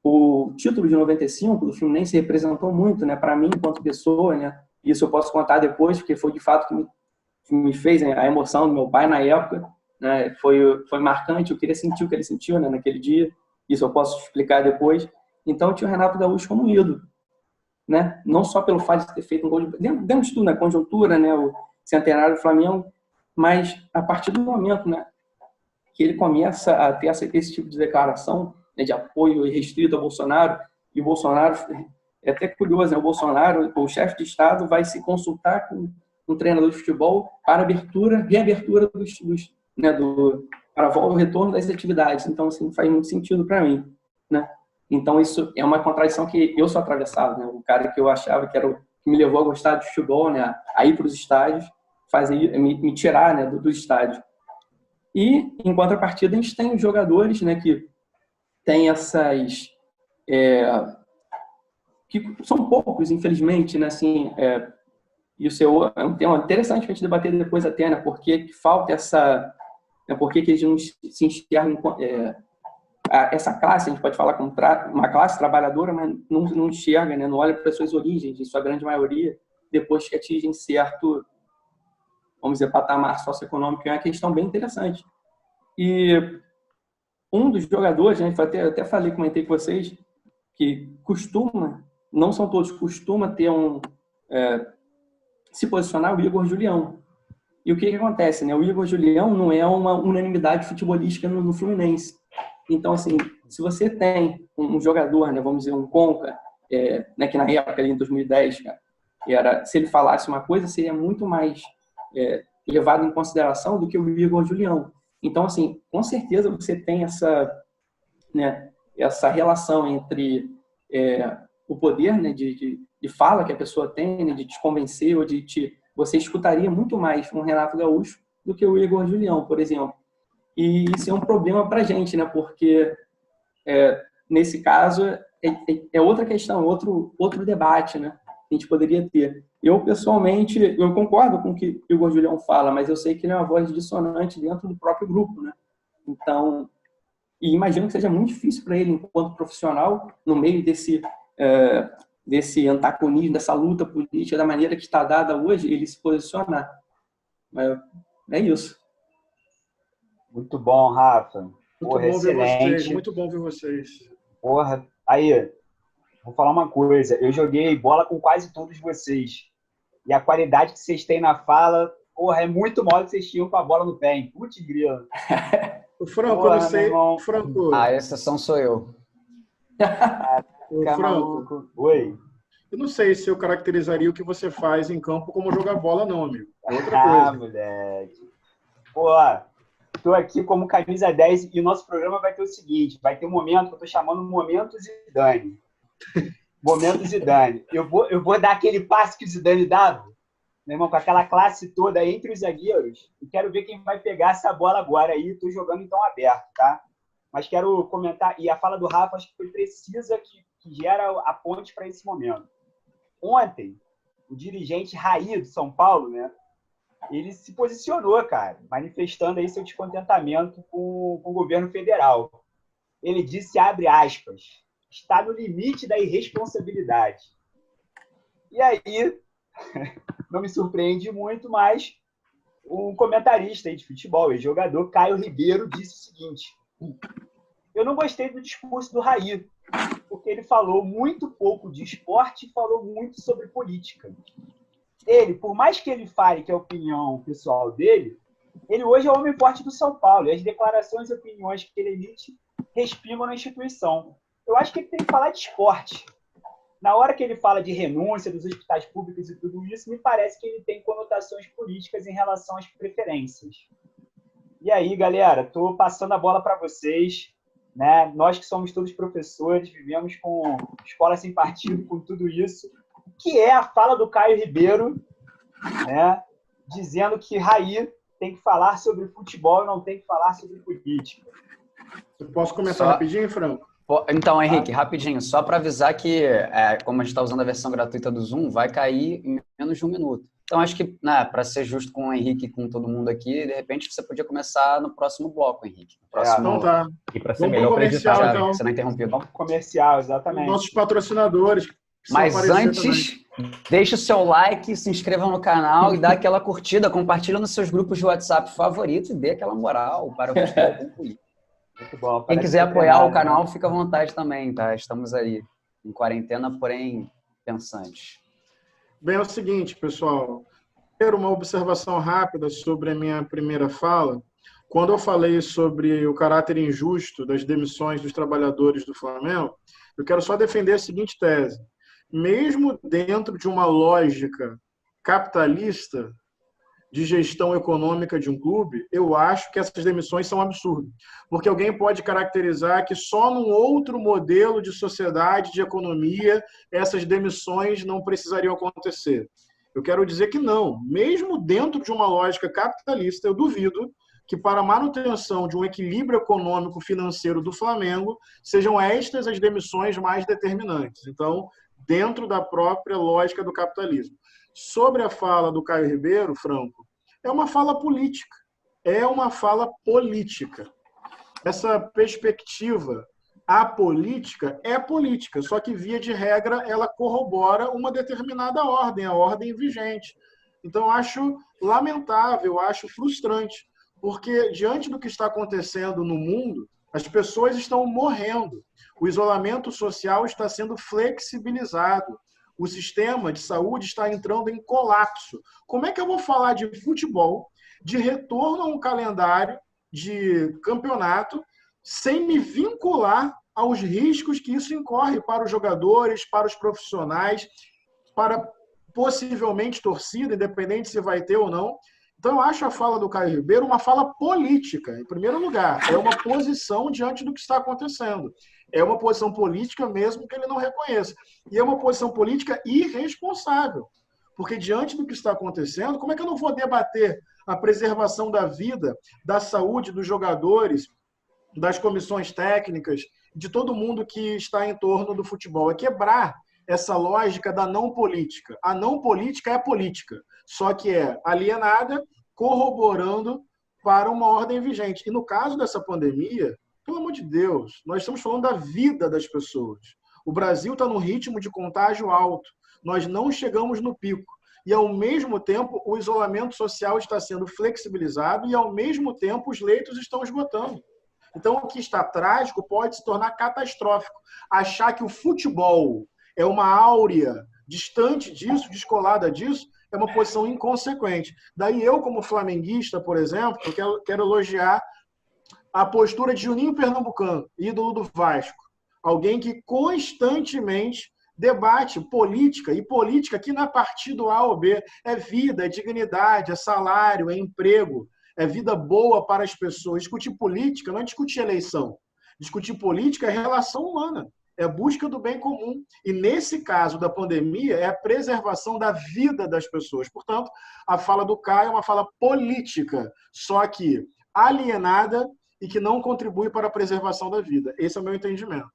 Speaker 5: o título de 95 do Fluminense representou muito, né, para mim, enquanto pessoa, né? Isso eu posso contar depois, porque foi de fato que me fez, né, a emoção do meu pai na época, né, foi marcante. Eu queria sentir o que ele sentiu, né, naquele dia. Isso eu posso explicar depois. Então, eu tinha o Renato Gaúcho como ídolo, né? Não só pelo fato de ter feito um gol dentro de tudo, na conjuntura, né, o centenário do Flamengo, mas a partir do momento, né, que ele começa a ter esse tipo de declaração, né, de apoio irrestrito ao Bolsonaro, e o Bolsonaro, é até curioso, né, o Bolsonaro, o chefe de Estado, vai se consultar com um treinador de futebol para reabertura para o retorno das atividades. Então, assim, faz muito sentido para mim, né? Então, isso é uma contradição que eu sou atravessado, né? O cara que eu achava que que me levou a gostar de futebol, né, a ir para os estádios, me tirar, né, do estádio. E, em contrapartida, a gente tem os jogadores, né, que tem essas... que são poucos, infelizmente, né, assim... Isso é um tema interessante para a gente debater depois até, né? Porque falta essa... Né, por que eles não se enxergam... essa classe, a gente pode falar como uma classe trabalhadora, mas não enxerga, né? Não olha para as suas origens, em sua grande maioria, depois que atingem certo, vamos dizer, patamar socioeconômico. É uma questão bem interessante. E um dos jogadores, né, até comentei com vocês, que não são todos, costuma ter se posicionar, o Igor Julião. E o que acontece, né? O Igor Julião não é uma unanimidade futebolística no Fluminense. Então, assim, se você tem um jogador, né, vamos dizer, um Conca, né, que na época, ali em 2010, cara, se ele falasse uma coisa, seria muito mais levado em consideração do que o Igor Julião. Então, assim, com certeza você tem essa relação entre o poder, né, de fala que a pessoa tem, né, de te convencer, ou você escutaria muito mais um Renato Gaúcho do que o Igor Julião, por exemplo. E isso é um problema para a gente, né, porque nesse caso é outra questão, outro debate, né, que a gente poderia ter. Eu, pessoalmente, eu concordo com o que o Igor Julião fala, mas eu sei que ele é uma voz dissonante dentro do próprio grupo, né? Então, e imagino que seja muito difícil para ele, enquanto profissional, no meio desse antagonismo, dessa luta política, da maneira que está dada hoje, ele se posicionar. É isso.
Speaker 1: Muito bom, Rafa.
Speaker 2: Muito bom ver vocês. Muito bom ver vocês.
Speaker 1: Porra, aí, vou falar uma coisa. Eu joguei bola com quase todos vocês. E a qualidade que vocês têm na fala, porra, é muito maior do que vocês tinham com a bola no pé, hein? Putz, grilo.
Speaker 2: O Franco, eu não sei. Franco.
Speaker 3: A exceção sou eu.
Speaker 2: O Franco.
Speaker 1: Oi.
Speaker 2: Eu não sei se eu caracterizaria o que você faz em campo como jogar bola, não, amigo. É outra coisa.
Speaker 1: Moleque. Pô, tô aqui como camisa 10 e o nosso programa vai ter o seguinte, vai ter um momento que eu tô chamando Momento Zidane. Momento Zidane. Eu vou dar aquele passe que o Zidane dava, meu irmão, com aquela classe toda entre os zagueiros, e quero ver quem vai pegar essa bola agora aí. Tô jogando então aberto, tá? Mas quero comentar, e a fala do Rafa acho que foi precisa, que gera a ponte para esse momento. Ontem, o dirigente Raí do São Paulo, né, ele se posicionou, cara, manifestando aí seu descontentamento com o governo federal. Ele disse, abre aspas, está no limite da irresponsabilidade. E aí, não me surpreende muito, mas um comentarista de futebol e jogador, Caio Ribeiro, disse o seguinte: eu não gostei do discurso do Raí, porque ele falou muito pouco de esporte e falou muito sobre política. Ele, por mais que ele fale que é a opinião pessoal dele, ele hoje é o homem forte do São Paulo, e as declarações e opiniões que ele emite respingam na instituição. Eu acho que ele tem que falar de esporte. Na hora que ele fala de renúncia dos hospitais públicos e tudo isso, me parece que ele tem conotações políticas em relação às preferências. E aí, galera, estou passando a bola para vocês. Né? Nós que somos todos professores, vivemos com escola sem partido, com tudo isso, que é a fala do Caio Ribeiro, né? Dizendo que Raí tem que falar sobre futebol e não tem que falar sobre política.
Speaker 2: Eu posso comentar rapidinho, Franco?
Speaker 3: Então, Henrique, rapidinho, só para avisar que, como a gente está usando a versão gratuita do Zoom, vai cair em menos de 1 minuto. Então, acho que, né, para ser justo com o Henrique e com todo mundo aqui, de repente você podia começar no próximo bloco, Henrique.
Speaker 2: Então tá.
Speaker 4: E para ser melhor para
Speaker 2: editar,
Speaker 3: então. Você não interrompeu.
Speaker 1: Vamos pro comercial, exatamente.
Speaker 2: Nossos patrocinadores.
Speaker 3: Mas antes, deixe o seu like, se inscreva no canal e dá aquela curtida, compartilha nos seus grupos de WhatsApp favoritos e dê aquela moral para o futebol concluir.
Speaker 1: Muito bom.
Speaker 3: Quem quiser apoiar o canal, fica à vontade também, tá? Estamos aí em quarentena, porém pensantes.
Speaker 2: Bem, é o seguinte, pessoal. Quero uma observação rápida sobre a minha primeira fala. Quando eu falei sobre o caráter injusto das demissões dos trabalhadores do Flamengo, eu quero só defender a seguinte tese. Mesmo dentro de uma lógica capitalista de gestão econômica de um clube, eu acho que essas demissões são absurdas. Porque alguém pode caracterizar que só num outro modelo de sociedade, de economia, essas demissões não precisariam acontecer. Eu quero dizer que não. Mesmo dentro de uma lógica capitalista, eu duvido que para a manutenção de um equilíbrio econômico financeiro do Flamengo, sejam estas as demissões mais determinantes. Então, dentro da própria lógica do capitalismo. Sobre a fala do Caio Ribeiro, Franco, é uma fala política. É uma fala política. Essa perspectiva apolítica é política, só que, via de regra, ela corrobora uma determinada ordem, a ordem vigente. Então, acho lamentável, acho frustrante, porque, diante do que está acontecendo no mundo, as pessoas estão morrendo. O isolamento social está sendo flexibilizado. O sistema de saúde está entrando em colapso. Como é que eu vou falar de futebol, de retorno a um calendário de campeonato, sem me vincular aos riscos que isso incorre para os jogadores, para os profissionais, para possivelmente torcida, independente se vai ter ou não? Então, eu acho a fala do Caio Ribeiro uma fala política, em primeiro lugar. É uma posição diante do que está acontecendo. É uma posição política mesmo que ele não reconheça. E é uma posição política irresponsável. Porque, diante do que está acontecendo, como é que eu não vou debater a preservação da vida, da saúde dos jogadores, das comissões técnicas, de todo mundo que está em torno do futebol? É quebrar essa lógica da não política. A não política é política, só que é alienada, corroborando para uma ordem vigente. E no caso dessa pandemia, pelo amor de Deus, nós estamos falando da vida das pessoas. O Brasil está num ritmo de contágio alto. Nós não chegamos no pico. E, ao mesmo tempo, o isolamento social está sendo flexibilizado e, ao mesmo tempo, os leitos estão esgotando. Então, o que está trágico pode se tornar catastrófico. Achar que o futebol é uma áurea distante disso, descolada disso, é uma posição inconsequente. Daí eu, como flamenguista, por exemplo, eu quero elogiar a postura de Juninho Pernambucano, ídolo do Vasco. Alguém que constantemente debate política, e política aqui não é partido A ou B, é vida, é dignidade, é salário, é emprego, é vida boa para as pessoas. Discutir política não é discutir eleição. Discutir política é relação humana, é a busca do bem comum. E, nesse caso da pandemia, é a preservação da vida das pessoas. Portanto, a fala do Caio é uma fala política, só que alienada e que não contribui para a preservação da vida. Esse é o meu entendimento.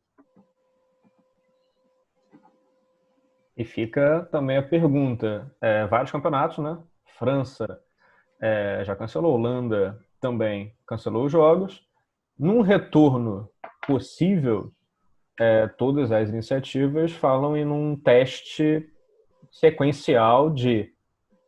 Speaker 4: E fica também a pergunta. Vários campeonatos, né? França, já cancelou, a Holanda também cancelou os jogos. Num retorno possível, todas as iniciativas falam em um teste sequencial de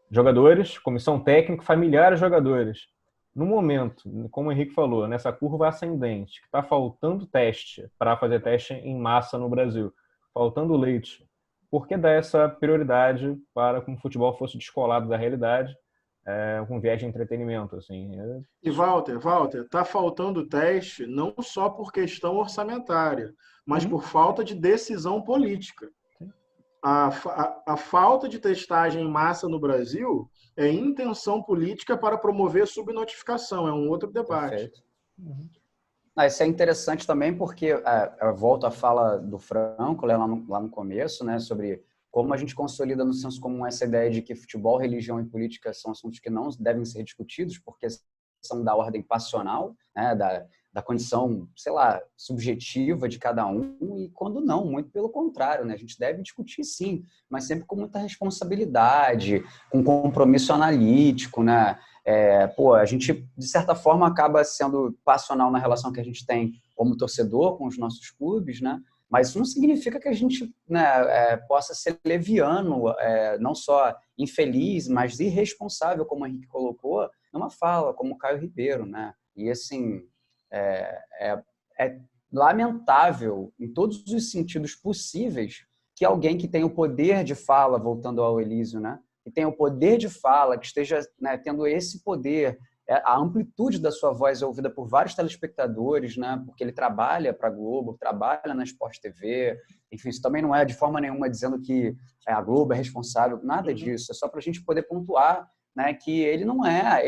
Speaker 4: jogadores, comissão técnica, familiares jogadores. No momento, como o Henrique falou, nessa curva ascendente, que está faltando teste para fazer teste em massa no Brasil, faltando leite, por que dar essa prioridade para que o futebol fosse descolado da realidade, com viés de entretenimento? Assim?
Speaker 2: E Walter, está faltando teste não só por questão orçamentária, mas por falta de decisão política. A falta de testagem em massa no Brasil é intenção política para promover subnotificação, é um outro debate.
Speaker 3: Perfeito. Isso é interessante também porque eu volto à fala do Franco lá no começo, né, sobre como a gente consolida no senso comum essa ideia de que futebol, religião e política são assuntos que não devem ser discutidos porque são da ordem passional, né, da condição, sei lá, subjetiva de cada um, e quando não, muito pelo contrário, né? A gente deve discutir sim, mas sempre com muita responsabilidade, com compromisso analítico, né? A gente, de certa forma, acaba sendo passional na relação que a gente tem como torcedor com os nossos clubes, né? Mas isso não significa que a gente, né, possa ser leviano, não só infeliz, mas irresponsável, como o Henrique colocou, numa fala, como o Caio Ribeiro, né? E, assim, é lamentável, em todos os sentidos possíveis, que alguém que tem o poder de fala, voltando ao Elísio, né? Que tem o poder de fala, que esteja, né, tendo esse poder, a amplitude da sua voz é ouvida por vários telespectadores, né? Porque ele trabalha para a Globo, trabalha na Sport TV, enfim, isso também não é de forma nenhuma dizendo que a Globo é responsável, nada disso, é só para a gente poder pontuar, né, que ele não é,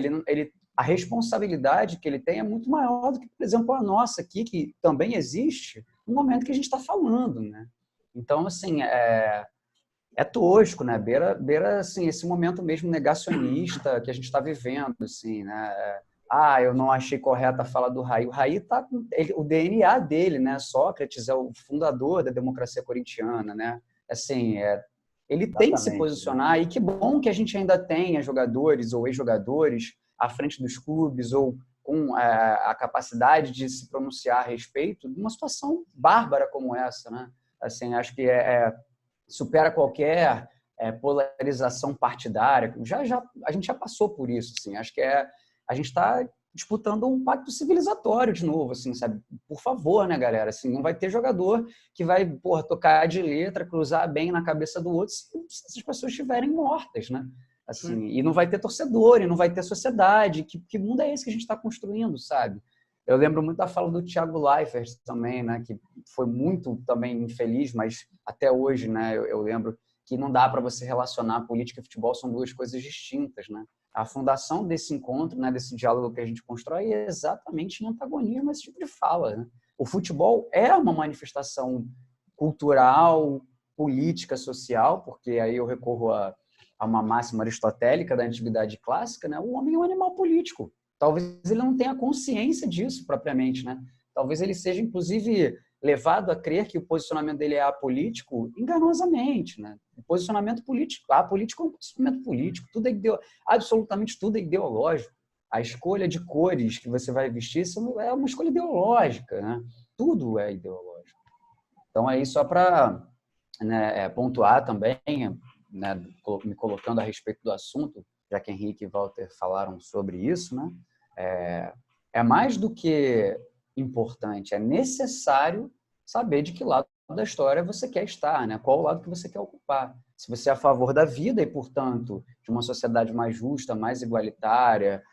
Speaker 3: a responsabilidade que ele tem é muito maior do que, por exemplo, a nossa aqui, que também existe no momento que a gente está falando, né? Então, assim, é tosco, né? Beira assim, esse momento mesmo negacionista que a gente está vivendo, assim, né? Eu não achei correta a fala do Raí. O Raí tá com o DNA dele, né? Sócrates é o fundador da democracia corintiana, né? Assim, ele tem que se posicionar, e que bom que a gente ainda tenha jogadores ou ex-jogadores à frente dos clubes ou com a capacidade de se pronunciar a respeito de uma situação bárbara como essa, né? Assim, acho que supera qualquer polarização partidária. A gente já passou por isso, assim. Acho que a gente está disputando um pacto civilizatório de novo, assim, sabe? Por favor, né, galera? Assim, não vai ter jogador que vai, tocar de letra, cruzar bem na cabeça do outro se essas pessoas estiverem mortas, né? Assim, e não vai ter torcedor, e não vai ter sociedade. Que mundo é esse que a gente está construindo, sabe? Eu lembro muito da fala do Thiago Leifert também, né? Que foi muito também infeliz, mas até hoje, né? Eu lembro que não dá para você relacionar política e futebol, são duas coisas distintas, né? A fundação desse encontro, né, desse diálogo que a gente constrói é exatamente em antagonismo a esse tipo de fala, né? O futebol é uma manifestação cultural, política, social, porque aí eu recorro a uma máxima aristotélica da antiguidade clássica, né? O homem é um animal político. Talvez ele não tenha consciência disso propriamente, né? Talvez ele seja, inclusive, levado a crer que o posicionamento dele é apolítico enganosamente, né? O posicionamento político, apolítico é um posicionamento político, absolutamente tudo é ideológico. A escolha de cores que você vai vestir é uma escolha ideológica, né? Tudo é ideológico. Então, aí só para, né, pontuar também, né, me colocando a respeito do assunto, já que Henrique e Walter falaram sobre isso, né? É mais do que importante, é necessário saber de que lado da história você quer estar, né? Qual o lado que você quer ocupar. Se você é a favor da vida e, portanto, de uma sociedade mais justa, mais igualitária,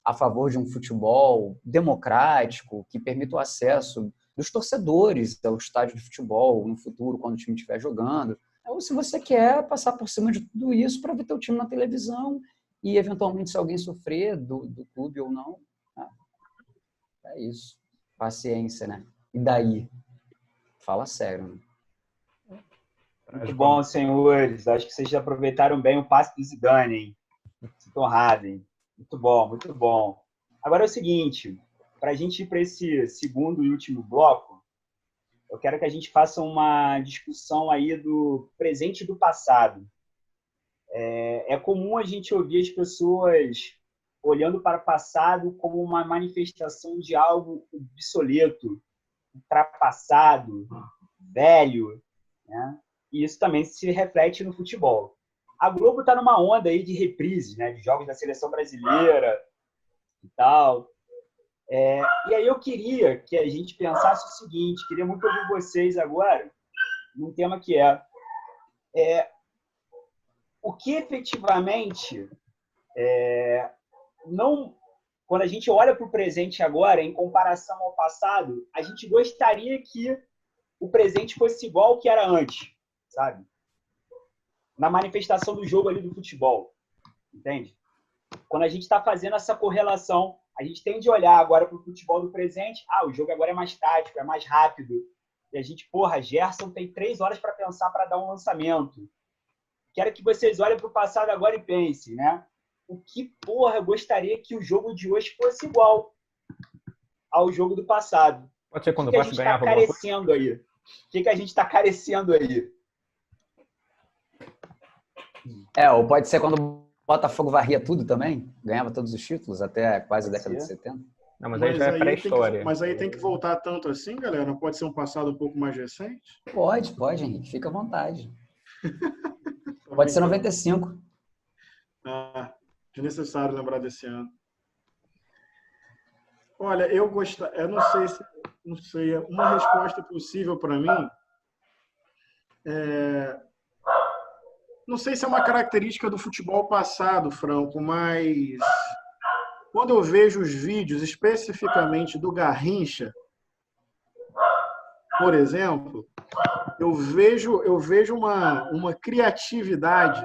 Speaker 3: a favor de um futebol democrático que permita o acesso dos torcedores ao estádio de futebol no futuro, quando o time estiver jogando, ou se você quer passar por cima de tudo isso para ver teu time na televisão e, eventualmente, se alguém sofrer do clube ou não, é isso. Paciência, né? E daí? Fala sério, né?
Speaker 1: Muito bom, senhores. Acho que vocês já aproveitaram bem o passe do Zidane, hein? Sinto honrado, hein? Muito bom, muito bom. Agora é o seguinte, para a gente ir para esse segundo e último bloco, eu quero que a gente faça uma discussão aí do presente e do passado. É comum a gente ouvir as pessoas olhando para o passado como uma manifestação de algo obsoleto, ultrapassado, velho, né? E isso também se reflete no futebol. A Globo está numa onda aí de reprises, né? De jogos da seleção brasileira e tal. E aí eu queria que a gente pensasse o seguinte, queria muito ouvir vocês agora, num tema que o que efetivamente não, quando a gente olha para o presente agora, em comparação ao passado, a gente gostaria que o presente fosse igual ao que era antes, sabe? Na manifestação do jogo ali do futebol, entende? Quando a gente está fazendo essa correlação, a gente tem de olhar agora para o futebol do presente, o jogo agora é mais tático, é mais rápido, e a gente, Gerson tem 3 horas para pensar para dar um lançamento. Quero que vocês olhem para o passado agora e pensem, né? O que, eu gostaria que o jogo de hoje fosse igual ao jogo do passado.
Speaker 4: Pode ser quando
Speaker 1: o que a gente está carecendo aí? O que a gente está carecendo aí?
Speaker 3: Ou pode ser quando o Botafogo varria tudo também, ganhava todos os títulos até quase a década de 70.
Speaker 4: Não, mas aí já é pré-história.
Speaker 2: Mas aí tem que voltar tanto assim, galera? Não pode ser um passado um pouco mais recente?
Speaker 3: Pode, Henrique. Fica à vontade. Pode ser 95.
Speaker 2: Desnecessário lembrar desse ano. Olha, eu não sei, uma resposta possível para mim não sei se é uma característica do futebol passado, Franco, mas quando eu vejo os vídeos, especificamente do Garrincha, por exemplo, eu vejo uma criatividade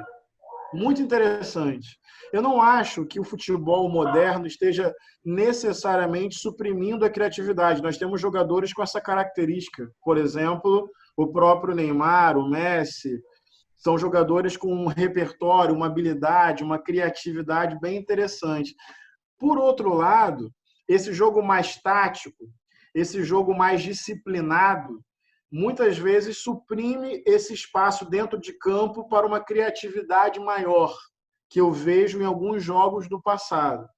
Speaker 2: muito interessante. Eu não acho que o futebol moderno esteja necessariamente suprimindo a criatividade. Nós temos jogadores com essa característica. Por exemplo, o próprio Neymar, o Messi, são jogadores com um repertório, uma habilidade, uma criatividade bem interessante. Por outro lado, esse jogo mais tático, esse jogo mais disciplinado, muitas vezes suprime esse espaço dentro de campo para uma criatividade maior, que eu vejo em alguns jogos do passado.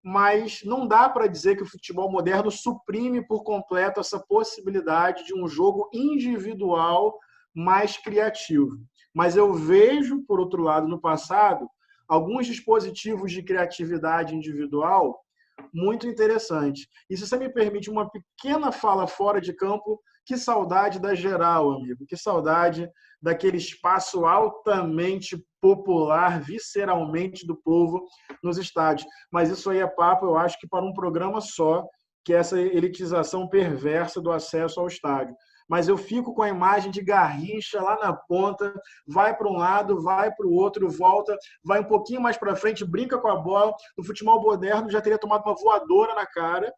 Speaker 2: Mas não dá para dizer que o futebol moderno suprime por completo essa possibilidade de um jogo individual mais criativo. Mas eu vejo, por outro lado, no passado, alguns dispositivos de criatividade individual muito interessantes. E se você me permite uma pequena fala fora de campo, que saudade da geral, amigo. Que saudade daquele espaço altamente popular, visceralmente do povo nos estádios. Mas isso aí é papo, eu acho que para um programa só, que é essa elitização perversa do acesso ao estádio. Mas eu fico com a imagem de Garrincha lá na ponta, vai para um lado, vai para o outro, volta, vai um pouquinho mais para frente, brinca com a bola. No futebol moderno já teria tomado uma voadora na cara,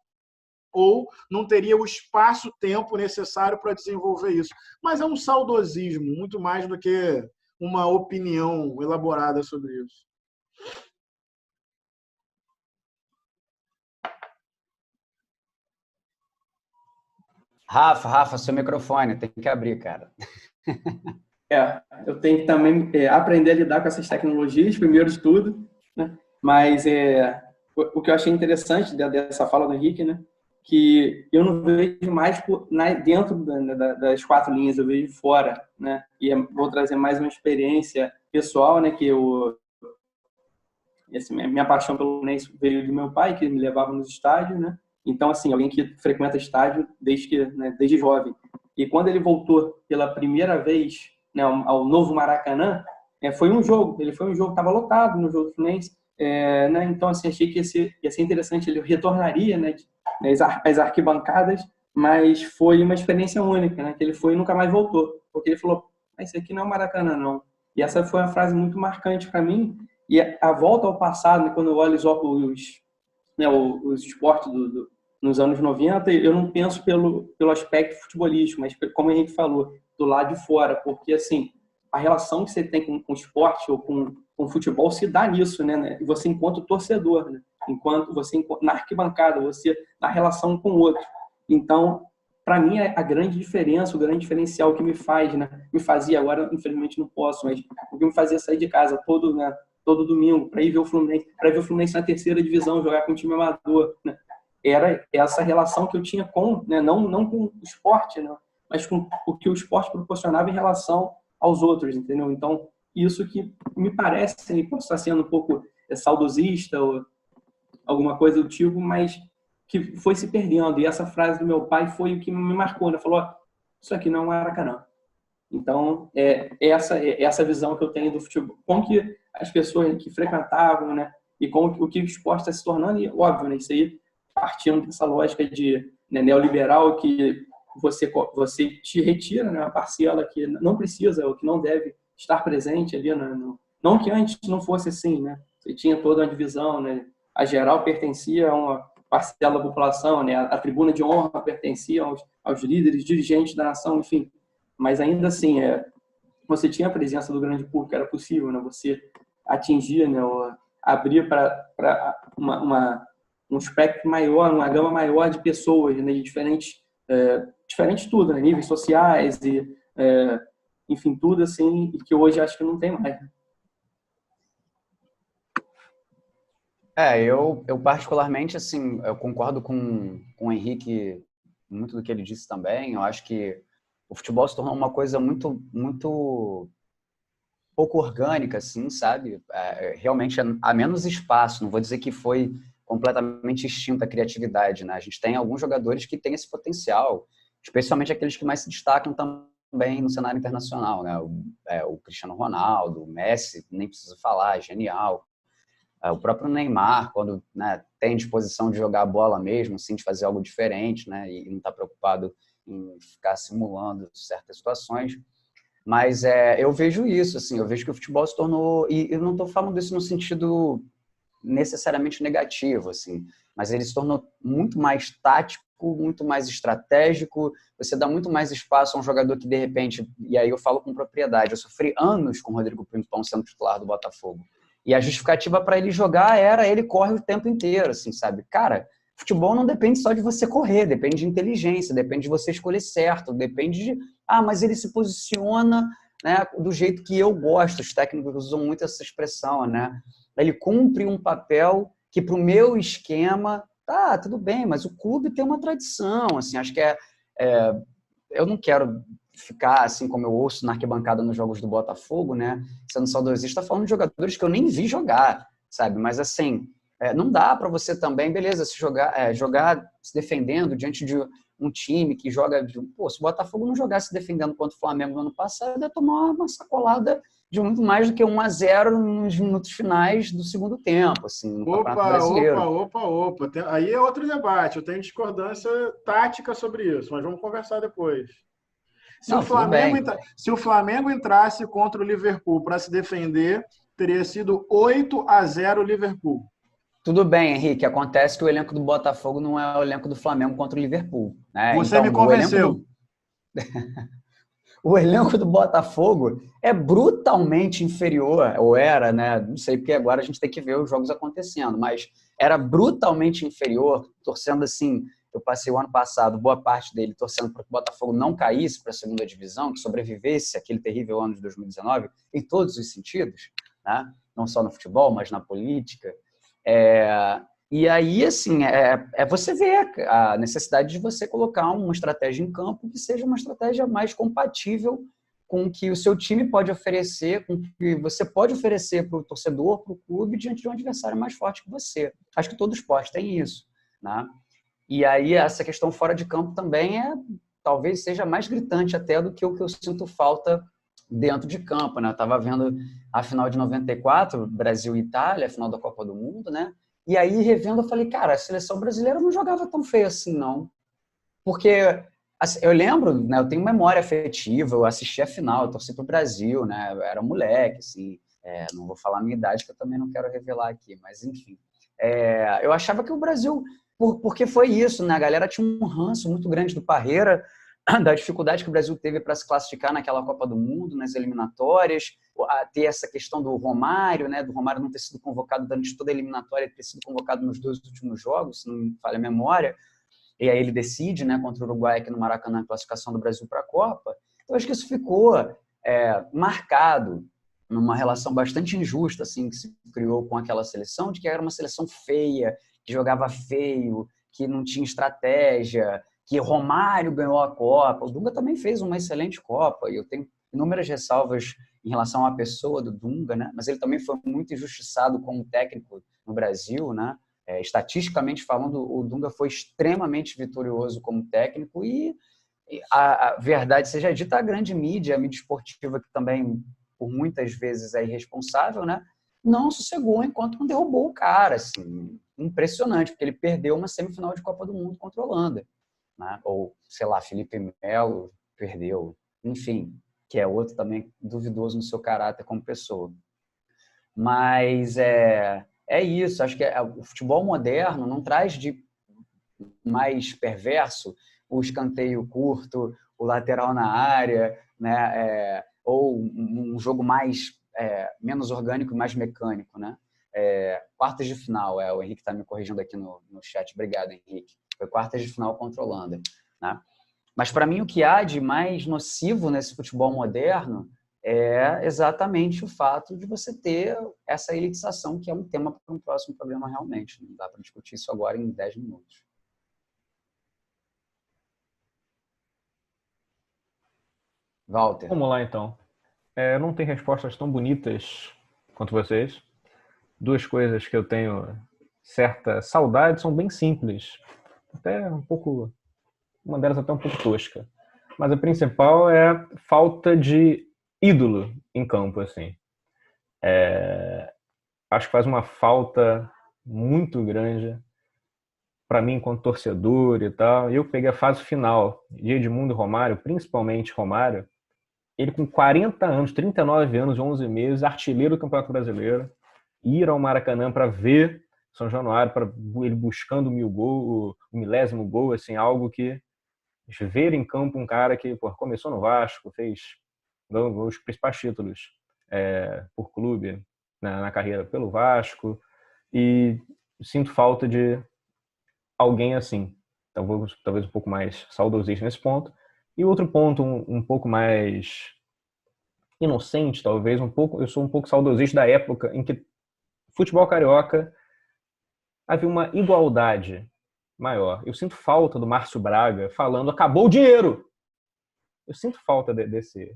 Speaker 2: ou não teria o espaço-tempo necessário para desenvolver isso. Mas é um saudosismo, muito mais do que uma opinião elaborada sobre isso.
Speaker 3: Rafa, seu microfone, tem que abrir, cara.
Speaker 5: Eu tenho que também aprender a lidar com essas tecnologias, primeiro de tudo, né? Mas o que eu achei interessante dessa fala do Henrique, né? Que eu não vejo mais dentro das 4 linhas, eu vejo fora, né? E vou trazer mais uma experiência pessoal, né? Que minha paixão pelo Fluminense veio do meu pai, que me levava nos estádios, né? Então, assim, alguém que frequenta estádio desde jovem. E quando ele voltou pela primeira vez, né, ao novo Maracanã, foi um jogo, estava lotado no jogo do Fluminense, né? Então, assim, achei que ia ser interessante, ele retornaria, né, às arquibancadas, mas foi uma experiência única, né, que ele foi e nunca mais voltou, porque ele falou, isso aqui não é o Maracanã, não. E essa foi uma frase muito marcante para mim, e a volta ao passado, né, quando eu olho os esportes nos anos 90, eu não penso pelo aspecto futebolístico, mas como a gente falou, do lado de fora, porque assim, a relação que você tem com o esporte ou com o futebol se dá nisso, né? E você enquanto torcedor, né? Enquanto você na arquibancada, você na relação com o outro. Então, para mim, a grande diferença, o grande diferencial que me faz, né? Me fazia, agora infelizmente não posso, mas o que me fazia sair de casa todo, né, todo domingo para ir ver o Fluminense na terceira divisão, jogar com um time amador, né? Era essa relação que eu tinha com, né, não com o esporte, né, mas com o que o esporte proporcionava em relação aos outros, entendeu? Então, isso que me parece, e posso estar sendo um pouco saudosista ou alguma coisa do tipo, mas que foi se perdendo. E essa frase do meu pai foi o que me marcou, né? Falou, isso aqui não é Maracanã. Então, essa visão que eu tenho do futebol. Como que as pessoas que frequentavam, né? E como o que o esporte está se tornando, e óbvio, né? Isso aí partindo dessa lógica de, né, neoliberal, que você te retira, né, uma parcela que não precisa ou que não deve estar presente ali. Não que antes não fosse assim, né? Você tinha toda uma divisão, né? A geral pertencia a uma parcela da população, né? A tribuna de honra pertencia aos líderes, dirigentes da nação, enfim. Mas ainda assim, você tinha a presença do grande público, era possível, né? Você atingir, né? Abrir para um espectro maior, uma gama maior de pessoas, né? De diferentes tudo, né? Níveis sociais e, enfim, tudo assim, e que hoje acho que não tem mais.
Speaker 3: Eu particularmente, assim, eu concordo com o Henrique, muito do que ele disse também. Eu acho que o futebol se tornou uma coisa muito, muito pouco orgânica, assim, sabe? Realmente há menos espaço. Não vou dizer que foi completamente extinta a criatividade, né? A gente tem alguns jogadores que têm esse potencial, especialmente aqueles que mais se destacam também no cenário internacional, né? O Cristiano Ronaldo, o Messi, nem preciso falar, é genial. O próprio Neymar, quando, né, tem disposição de jogar a bola mesmo, assim, de fazer algo diferente, né, e não está preocupado em ficar simulando certas situações. Mas eu vejo isso, assim, eu vejo que o futebol se tornou... E eu não estou falando disso no sentido necessariamente negativo, assim, mas ele se tornou muito mais tático, muito mais estratégico. Você dá muito mais espaço a um jogador que, de repente... E aí eu falo com propriedade. Eu sofri anos com o Rodrigo Pimpão sendo titular do Botafogo. E a justificativa para ele jogar era ele corre o tempo inteiro, assim, sabe? Cara, futebol não depende só de você correr, depende de inteligência, depende de você escolher certo, depende de... mas ele se posiciona, né, do jeito que eu gosto. Os técnicos usam muito essa expressão, né? Ele cumpre um papel que para o meu esquema, tudo bem, mas o clube tem uma tradição, assim, acho que eu não quero ficar, assim como eu ouço na arquibancada nos jogos do Botafogo, né, sendo saudosista, falando de jogadores que eu nem vi jogar, sabe? Mas, assim, não dá para você também, beleza, se jogar se defendendo diante de um time que joga... se o Botafogo não jogasse defendendo contra o Flamengo no ano passado, ia tomar uma sacolada de muito mais do que 1-0 nos minutos finais do segundo tempo, assim, no Campeonato Brasileiro.
Speaker 2: Opa. Aí é outro debate. Eu tenho discordância tática sobre isso, mas vamos conversar depois. Se o Flamengo entrasse contra o Liverpool para se defender, teria sido 8-0 Liverpool.
Speaker 3: Tudo bem, Henrique. Acontece que o elenco do Botafogo não é o elenco do Flamengo contra o Liverpool, né?
Speaker 2: Você me convenceu.
Speaker 3: O elenco do Botafogo é brutalmente inferior, ou era, né? Não sei, porque agora a gente tem que ver os jogos acontecendo, mas era brutalmente inferior, torcendo assim... Eu passei o ano passado, boa parte dele, torcendo para que o Botafogo não caísse para a segunda divisão, que sobrevivesse àquele terrível ano de 2019, em todos os sentidos, né? Não só no futebol, mas na política. E aí, assim, você vê a necessidade de você colocar uma estratégia em campo que seja uma estratégia mais compatível com o que o seu time pode oferecer, com o que você pode oferecer para o torcedor, para o clube, diante de um adversário mais forte que você. Acho que todo esporte tem isso, né? E aí essa questão fora de campo também talvez seja mais gritante até do que o que eu sinto falta dentro de campo, né? Eu estava vendo a final de 94, Brasil e Itália, a final da Copa do Mundo, né? E aí, revendo, eu falei, cara, a seleção brasileira não jogava tão feio assim, não. Porque assim, eu lembro, né? Eu tenho memória afetiva, eu assisti a final, eu torci pro Brasil, né? Eu era moleque, assim. Não vou falar a minha idade, que eu também não quero revelar aqui, mas enfim. Eu achava que o Brasil... Porque foi isso, né? A galera tinha um ranço muito grande do Parreira, da dificuldade que o Brasil teve para se classificar naquela Copa do Mundo, nas eliminatórias, ter essa questão do Romário, né? Do Romário não ter sido convocado durante toda a eliminatória, ter sido convocado nos 2 últimos jogos, se não me falha a memória. e aí ele decide, né, contra o Uruguai aqui no Maracanã, a classificação do Brasil para a Copa. Então, acho que isso ficou marcado numa relação bastante injusta assim, que se criou com aquela seleção, de que era uma seleção feia, que jogava feio, que não tinha estratégia, que Romário ganhou a Copa. O Dunga também fez uma excelente Copa, e eu tenho inúmeras ressalvas em relação à pessoa do Dunga, né? Mas ele também foi muito injustiçado como técnico no Brasil, né? Estatisticamente falando, o Dunga foi extremamente vitorioso como técnico, e a verdade seja dita, a grande mídia, a mídia esportiva, que também por muitas vezes é irresponsável, né? Não sossegou enquanto não derrubou o cara, assim, impressionante, porque ele perdeu uma semifinal de Copa do Mundo contra a Holanda, né? Ou, sei lá, Felipe Melo perdeu, enfim, que é outro também duvidoso no seu caráter como pessoa. Mas é isso, acho que o futebol moderno não traz de mais perverso o escanteio curto, o lateral na área, né? Ou um jogo mais menos orgânico e mais mecânico, né? Quartas de final, o Henrique está me corrigindo aqui no chat, obrigado, Henrique. Foi quartas de final contra a Holanda, né? Mas para mim o que há de mais nocivo nesse futebol moderno é exatamente o fato de você ter essa elitização, que é um tema para um próximo programa realmente. Não dá para discutir isso agora em 10 minutos. Walter.
Speaker 4: Vamos lá, então. Não tem respostas tão bonitas quanto vocês. Duas coisas que eu tenho certa saudade são bem simples. Até um pouco... Uma delas até um pouco tosca. Mas a principal é a falta de ídolo em campo, assim. Acho que faz uma falta muito grande para mim, enquanto torcedor e tal. Eu peguei a fase final de Edmundo e Romário, principalmente Romário. Ele com 40 anos, 39 anos e 11 meses, artilheiro do Campeonato Brasileiro, ir ao Maracanã para ver São Januário, para ele buscando o milésimo gol, assim, algo que ver em campo um cara que começou no Vasco, fez os principais títulos por clube na carreira pelo Vasco, e sinto falta de alguém assim. Então, talvez um pouco mais saudosista nesse ponto. E outro ponto um pouco mais inocente, talvez, eu sou um pouco saudosista da época em que futebol carioca havia uma igualdade maior. Eu sinto falta do Márcio Braga falando: acabou o dinheiro! Eu sinto falta desse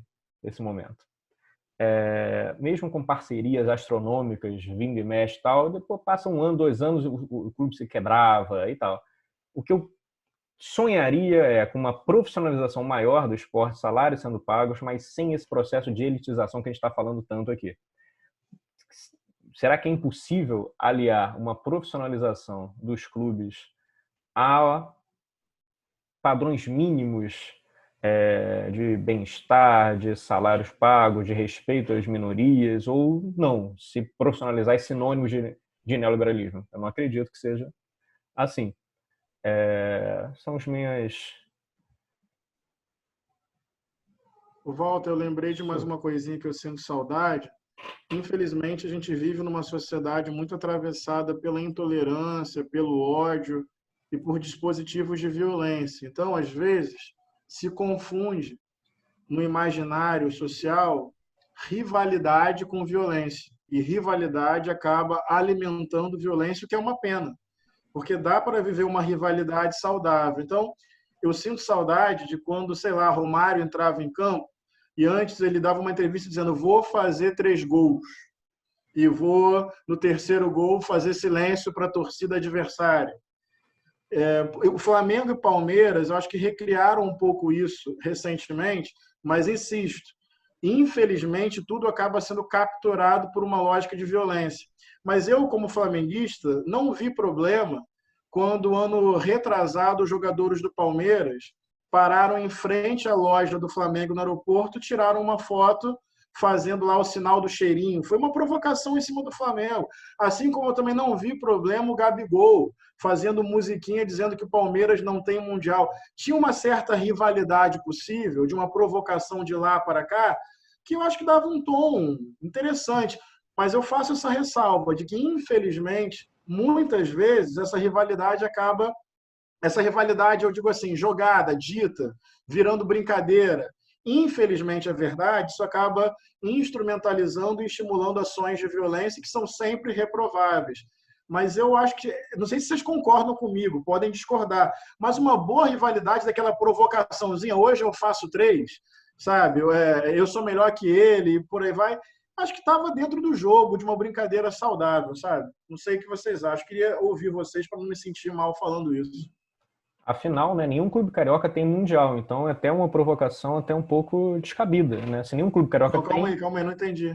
Speaker 4: momento. Mesmo com parcerias astronômicas, vindo e mexe e tal, depois passa 1 ano, 2 anos, o clube se quebrava e tal. O que eu sonharia é com uma profissionalização maior do esporte, salários sendo pagos, mas sem esse processo de elitização que a gente está falando tanto aqui. Será que é impossível aliar uma profissionalização dos clubes a padrões mínimos de bem-estar, de salários pagos, de respeito às minorias, ou não? Se profissionalizar é sinônimo de neoliberalismo. Eu não acredito que seja assim. São as minhas...
Speaker 2: Walter, eu lembrei de mais uma coisinha que eu sinto saudade. Infelizmente, a gente vive numa sociedade muito atravessada pela intolerância, pelo ódio e por dispositivos de violência. Então, às vezes, se confunde no imaginário social rivalidade com violência. E rivalidade acaba alimentando violência, o que é uma pena, porque dá para viver uma rivalidade saudável. Então, eu sinto saudade de quando, sei lá, Romário entrava em campo e antes ele dava uma entrevista dizendo: vou fazer 3 gols e vou, no terceiro gol, fazer silêncio para a torcida adversária. O Flamengo e o Palmeiras, eu acho que recriaram um pouco isso recentemente, mas insisto, infelizmente tudo acaba sendo capturado por uma lógica de violência. Mas eu, como flamenguista, não vi problema quando, ano retrasado, os jogadores do Palmeiras pararam em frente à loja do Flamengo no aeroporto, tiraram uma foto fazendo lá o sinal do cheirinho. Foi uma provocação em cima do Flamengo. Assim como eu também não vi problema o Gabigol fazendo musiquinha dizendo que o Palmeiras não tem Mundial. Tinha uma certa rivalidade possível, de uma provocação de lá para cá, que eu acho que dava um tom interessante. Mas eu faço essa ressalva de que, infelizmente, muitas vezes essa rivalidade acaba essa rivalidade, eu digo assim, jogada, dita, virando brincadeira. Infelizmente, é verdade, isso acaba instrumentalizando e estimulando ações de violência que são sempre reprováveis. Mas eu acho que, não sei se vocês concordam comigo, podem discordar, mas uma boa rivalidade daquela provocaçãozinha, hoje eu faço 3, sabe? Eu sou melhor que ele, e por aí vai. Acho que estava dentro do jogo, de uma brincadeira saudável, sabe? Não sei o que vocês acham. Queria ouvir vocês para não me sentir mal falando isso.
Speaker 4: Afinal, né, nenhum clube carioca tem mundial, então é até uma provocação até um pouco descabida, né? Se nenhum clube carioca
Speaker 2: Então, calma aí, não entendi.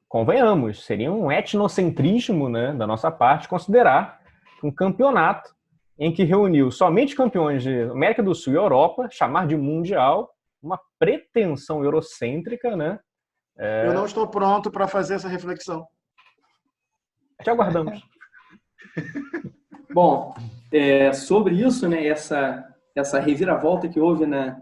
Speaker 4: Convenhamos, seria um etnocentrismo, né, da nossa parte considerar um campeonato em que reuniu somente campeões de América do Sul e Europa, chamar de mundial, uma pretensão eurocêntrica, né?
Speaker 2: Eu não estou pronto para fazer essa reflexão.
Speaker 4: Te aguardamos.
Speaker 5: Bom, sobre isso, né, essa reviravolta que houve, né,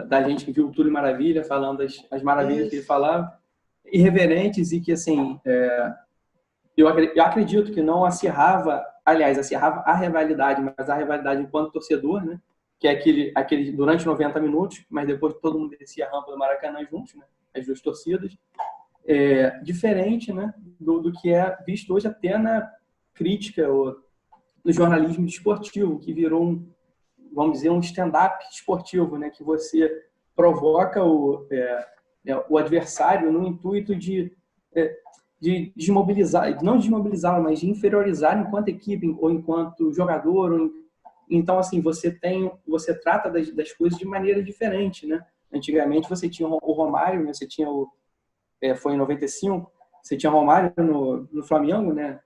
Speaker 5: da gente que viu Túlio Maravilha falando as maravilhas que ele falava, irreverentes e que, assim, eu acredito que não acirrava, aliás, acirrava a rivalidade, mas a rivalidade enquanto torcedor, né, que é aquele durante 90 minutos, mas depois todo mundo descia a rampa do Maracanã juntos, né, as duas torcidas, diferente, né, do que é visto hoje até na crítica no jornalismo esportivo, que virou vamos dizer, um stand-up esportivo, né, que você provoca o adversário no intuito de desmobilizar, não desmobilizá-lo, mas de inferiorizar enquanto equipe ou enquanto jogador. Então, assim, você trata das coisas de maneira diferente, né? Antigamente você tinha o Romário, né? Você tinha foi em 95, você tinha o Romário no Flamengo, né?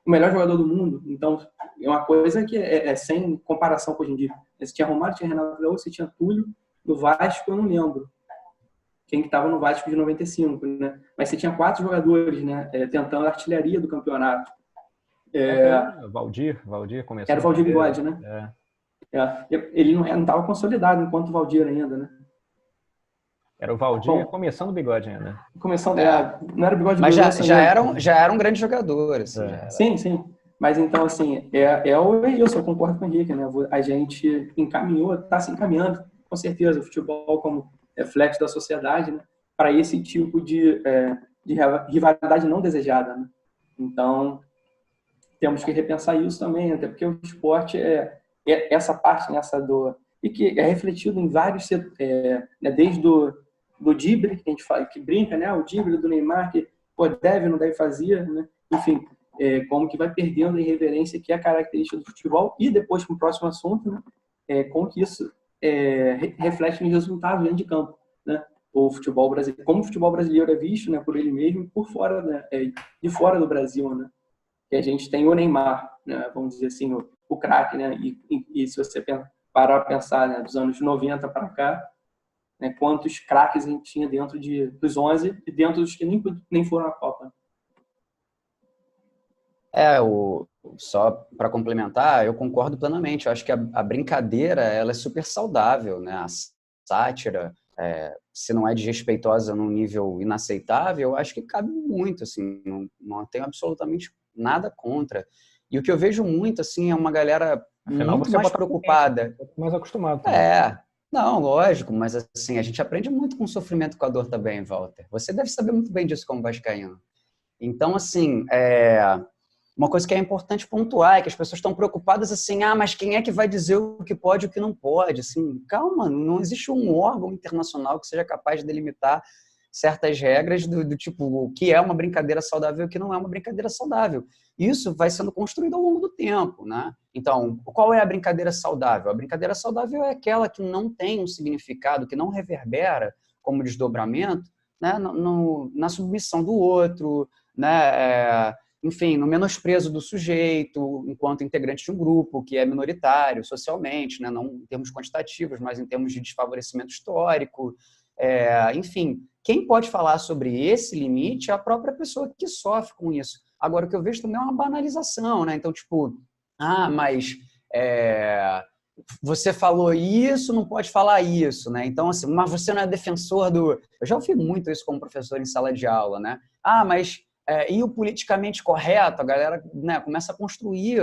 Speaker 5: O melhor jogador do mundo. Então, é uma coisa que é sem comparação com hoje em dia. Você tinha Romário, tinha Renato Gaúcho, você tinha Túlio. No Vasco, eu não lembro quem que estava no Vasco de 95, né? Mas você tinha 4 jogadores, né? Tentando a artilharia do campeonato.
Speaker 4: Valdir começou.
Speaker 5: Era o Valdir Bigode, né? Ele não estava consolidado enquanto o Valdir ainda, né?
Speaker 4: Era o Valdir começando o Bigode ainda.
Speaker 5: Começando, não era o Bigode.
Speaker 3: Mas já era um grande jogador. Assim,
Speaker 5: Sim. Mas então, assim, eu concordo com o Henrique, né? A gente está se encaminhando, com certeza, o futebol como reflexo da sociedade, né? Para esse tipo de rivalidade não desejada, né? Então, temos que repensar isso também, até porque o esporte essa parte e que é refletido em vários né? Desde do drible, que a gente fala, que brinca, né? O drible do Neymar, que deve, não deve fazer, né? Enfim, como que vai perdendo a irreverência que é a característica do futebol, e depois, para o próximo assunto, né? Como que isso reflete nos resultados dentro de campo, né? O futebol brasileiro, como o futebol brasileiro é visto, né, por ele mesmo e por fora, né, de fora do Brasil, né? Que a gente tem o Neymar, né, vamos dizer assim, o craque, né? E se você parar para pensar, né, dos anos 90 para cá, né, quantos craques a gente tinha dentro dos 11 e dentro dos que nem foram à Copa.
Speaker 3: Só para complementar, eu concordo plenamente. Eu acho que a brincadeira ela é super saudável, né? A sátira, se não é desrespeitosa num nível inaceitável, eu acho que cabe muito, assim, não tenho absolutamente nada contra. E o que eu vejo muito, assim, é uma galera muito mais preocupada.
Speaker 4: Mais acostumado.
Speaker 3: Não, lógico, mas assim, a gente aprende muito com o sofrimento e com a dor também, Walter. Você deve saber muito bem disso como vascaíno. Então, assim, uma coisa que é importante pontuar é que as pessoas estão preocupadas assim, mas quem é que vai dizer o que pode e o que não pode? Assim, calma, não existe um órgão internacional que seja capaz de delimitar certas regras do tipo o que é uma brincadeira saudável e o que não é uma brincadeira saudável. Isso vai sendo construído ao longo do tempo, né? Então, qual é a brincadeira saudável? A brincadeira saudável é aquela que não tem um significado, que não reverbera como desdobramento, né, na submissão do outro, né, enfim, no menosprezo do sujeito enquanto integrante de um grupo que é minoritário socialmente, né, não em termos quantitativos, mas em termos de desfavorecimento histórico. Enfim, quem pode falar sobre esse limite é a própria pessoa que sofre com isso. Agora, o que eu vejo também é uma banalização, né? Então, tipo, mas você falou isso, não pode falar isso, né? Então, assim, mas você não é defensor do... Eu já ouvi muito isso como professor em sala de aula, né? Mas e o politicamente correto? A galera, né, começa a construir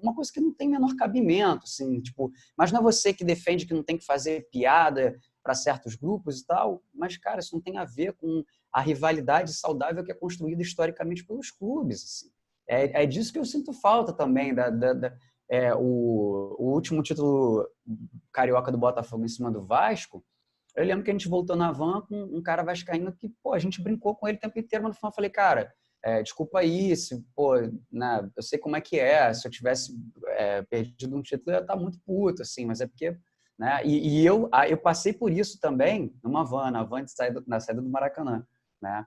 Speaker 3: uma coisa que não tem menor cabimento, assim, tipo, mas não é você que defende que não tem que fazer piada para certos grupos e tal, mas, cara, isso não tem a ver com a rivalidade saudável que é construída historicamente pelos clubes, assim. É disso que eu sinto falta também, o último título carioca do Botafogo em cima do Vasco. Eu lembro que a gente voltou na van com um cara vascaíno que, pô, a gente brincou com ele o tempo inteiro, mas no final eu falei, cara, desculpa aí, pô, né, eu sei como é que é, se eu tivesse perdido um título, eu ia estar muito puto, assim, mas é porque, né, e eu passei por isso também na van na saída do Maracanã, né,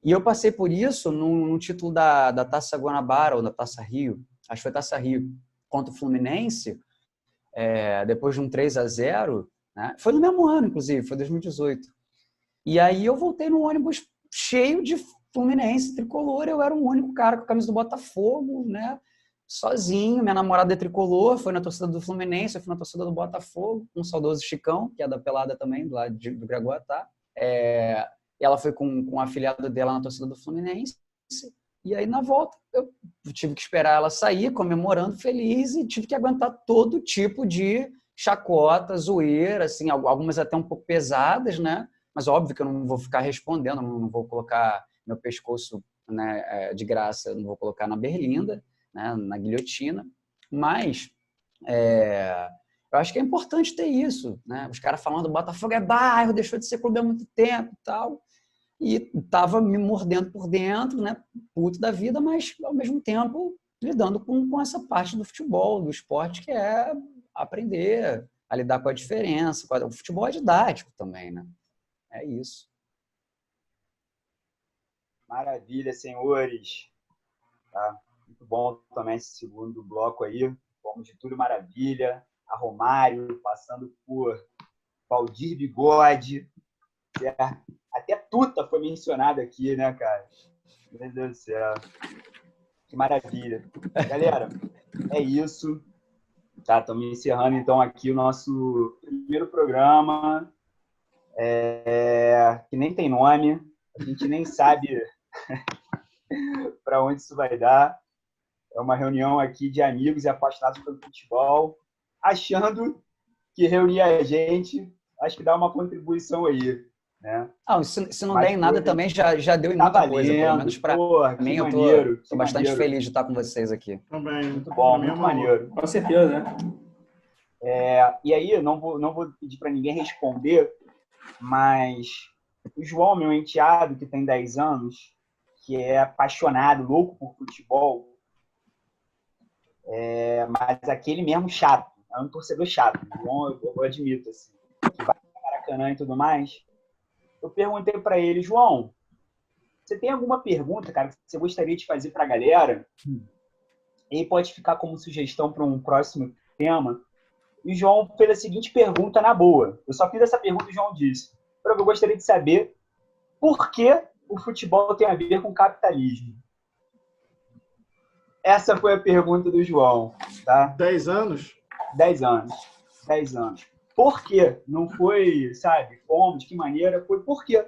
Speaker 3: e eu passei por isso no título da Taça Guanabara, ou da Taça Rio, acho que foi Taça Rio, contra o Fluminense, depois de um 3-0, né? Foi no mesmo ano, inclusive, foi 2018. E aí eu voltei no ônibus cheio de Fluminense, tricolor, eu era o único cara com a camisa do Botafogo, né? Sozinho, minha namorada é tricolor, foi na torcida do Fluminense, eu fui na torcida do Botafogo, um saudoso Chicão, que é da Pelada também, do lado do Gregoatá. Ela foi com a afilhada dela na torcida do Fluminense. E aí, na volta, eu tive que esperar ela sair, comemorando, feliz, e tive que aguentar todo tipo de chacota, zoeira, assim, algumas até um pouco pesadas, né? Mas óbvio que eu não vou ficar respondendo, não vou colocar meu pescoço, né, de graça, não vou colocar na berlinda, né, na guilhotina. Mas eu acho que é importante ter isso, né? Os caras falando do Botafogo é bairro, deixou de ser clube há muito tempo e tal. E estava me mordendo por dentro, né, puto da vida, mas, ao mesmo tempo, lidando com essa parte do futebol, do esporte, que é aprender a lidar com a diferença. O futebol é didático também, né? É isso.
Speaker 1: Maravilha, senhores. Tá? Muito bom também esse segundo bloco aí. Fomos de tudo maravilha. A Romário, passando por Valdir Bigode, certo? Até Tuta foi mencionado aqui, né, cara? Meu Deus do céu. Que maravilha. Galera, é isso. Tá, estamos encerrando, então, aqui o nosso primeiro programa, que nem tem nome. A gente nem sabe para onde isso vai dar. É uma reunião aqui de amigos e apaixonados pelo futebol, achando que reunir a gente, acho que dá uma contribuição aí. Né?
Speaker 3: Se não der em nada também, já deu em muita coisa, pelo menos para mim. Eu estou bastante feliz de estar com vocês aqui.
Speaker 2: Também.
Speaker 1: Muito bom, muito maneiro.
Speaker 5: Com certeza, né?
Speaker 1: E aí, não vou pedir para ninguém responder, mas o João, meu enteado, que tem 10 anos, que é apaixonado, louco por futebol, mas aquele mesmo chato, é um torcedor chato, João, eu admito, assim, que vai para Maracanã e tudo mais. Eu perguntei para ele, João, você tem alguma pergunta, cara, que você gostaria de fazer para a galera? E pode ficar como sugestão para um próximo tema. E o João fez a seguinte pergunta na boa. Eu só fiz essa pergunta e o João disse. Eu gostaria de saber por que o futebol tem a ver com capitalismo. Essa foi a pergunta do João. Tá?
Speaker 2: 10 anos?
Speaker 1: 10 anos. 10 anos. Por quê? Não foi, sabe, como, de que maneira, foi por quê?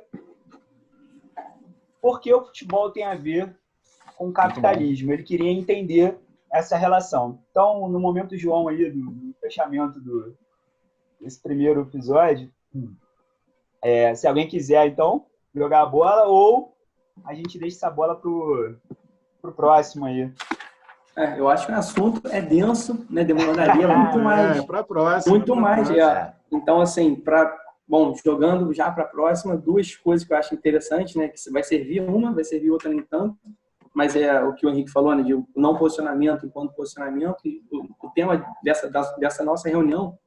Speaker 1: Porque o futebol tem a ver com capitalismo. Ele queria entender essa relação. Então, no momento, João, aí, do fechamento desse primeiro episódio, se alguém quiser, então, jogar a bola, ou a gente deixa essa bola pro próximo aí.
Speaker 5: Eu acho que o assunto é denso, né? Demoraria muito mais.
Speaker 2: Para a próxima.
Speaker 5: Muito mais. Então, assim, jogando já para a próxima, duas coisas que eu acho interessantes, né? Que vai servir outra nem tanto. Mas é o que o Henrique falou, né? De não posicionamento enquanto posicionamento. E o tema dessa nossa reunião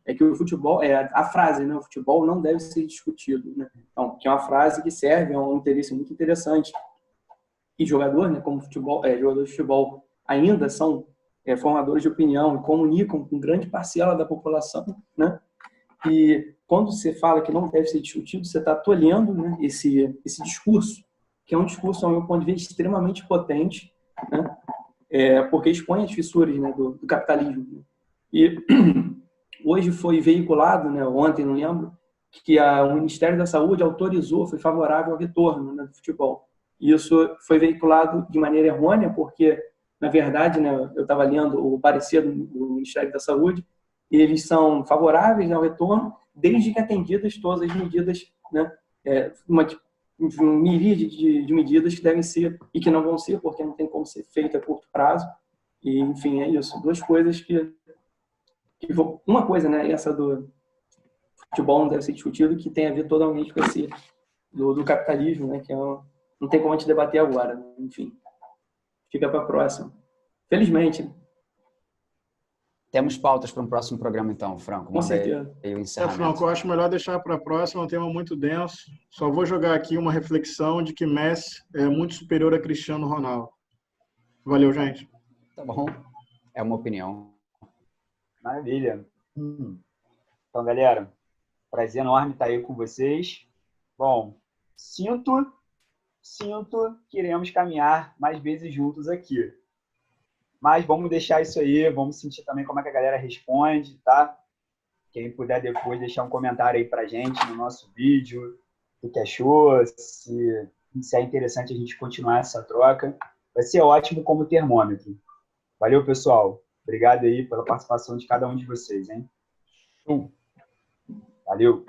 Speaker 5: é que o futebol, a frase, né? O futebol não deve ser discutido, né? Então, que é uma frase que serve a um interesse muito interessante. E jogador, né? Como jogador de futebol, ainda são formadores de opinião e comunicam com grande parcela da população, né? E quando você fala que não deve ser discutido, você está tolhendo, né, esse discurso, que é um discurso, ao meu ponto de vista, extremamente potente, né? Porque expõe as fissuras, né, do capitalismo. E hoje foi veiculado, né, ontem, não lembro, que o Ministério da Saúde autorizou, foi favorável ao retorno, né, do futebol. E isso foi veiculado de maneira errônea, porque na verdade, né, eu estava lendo o parecer do Ministério da Saúde, e eles são favoráveis ao retorno, desde que atendidas todas as medidas, né, uma miríade de medidas que devem ser e que não vão ser, porque não tem como ser feita a curto prazo. E, enfim, é isso. Duas coisas que uma coisa, né, essa do futebol não deve ser discutido, que tem a ver totalmente com esse do capitalismo, né, que não tem como a gente debater agora, né? Enfim, fica para a próxima. Felizmente.
Speaker 3: Temos pautas para um próximo programa, então, Franco.
Speaker 5: Com certeza.
Speaker 3: Aí o encerramento.
Speaker 2: Franco, eu acho melhor deixar para a próxima, é um tema muito denso. Só vou jogar aqui uma reflexão de que Messi é muito superior a Cristiano Ronaldo. Valeu, gente.
Speaker 3: Tá bom. É uma opinião.
Speaker 1: Maravilha. Então, galera, prazer enorme estar aí com vocês. Bom, sinto que iremos caminhar mais vezes juntos aqui. Mas vamos deixar isso aí, vamos sentir também como é que a galera responde, tá? Quem puder depois deixar um comentário aí pra gente no nosso vídeo, o que achou, se é interessante a gente continuar essa troca. Vai ser ótimo como termômetro. Valeu, pessoal. Obrigado aí pela participação de cada um de vocês, hein? Valeu.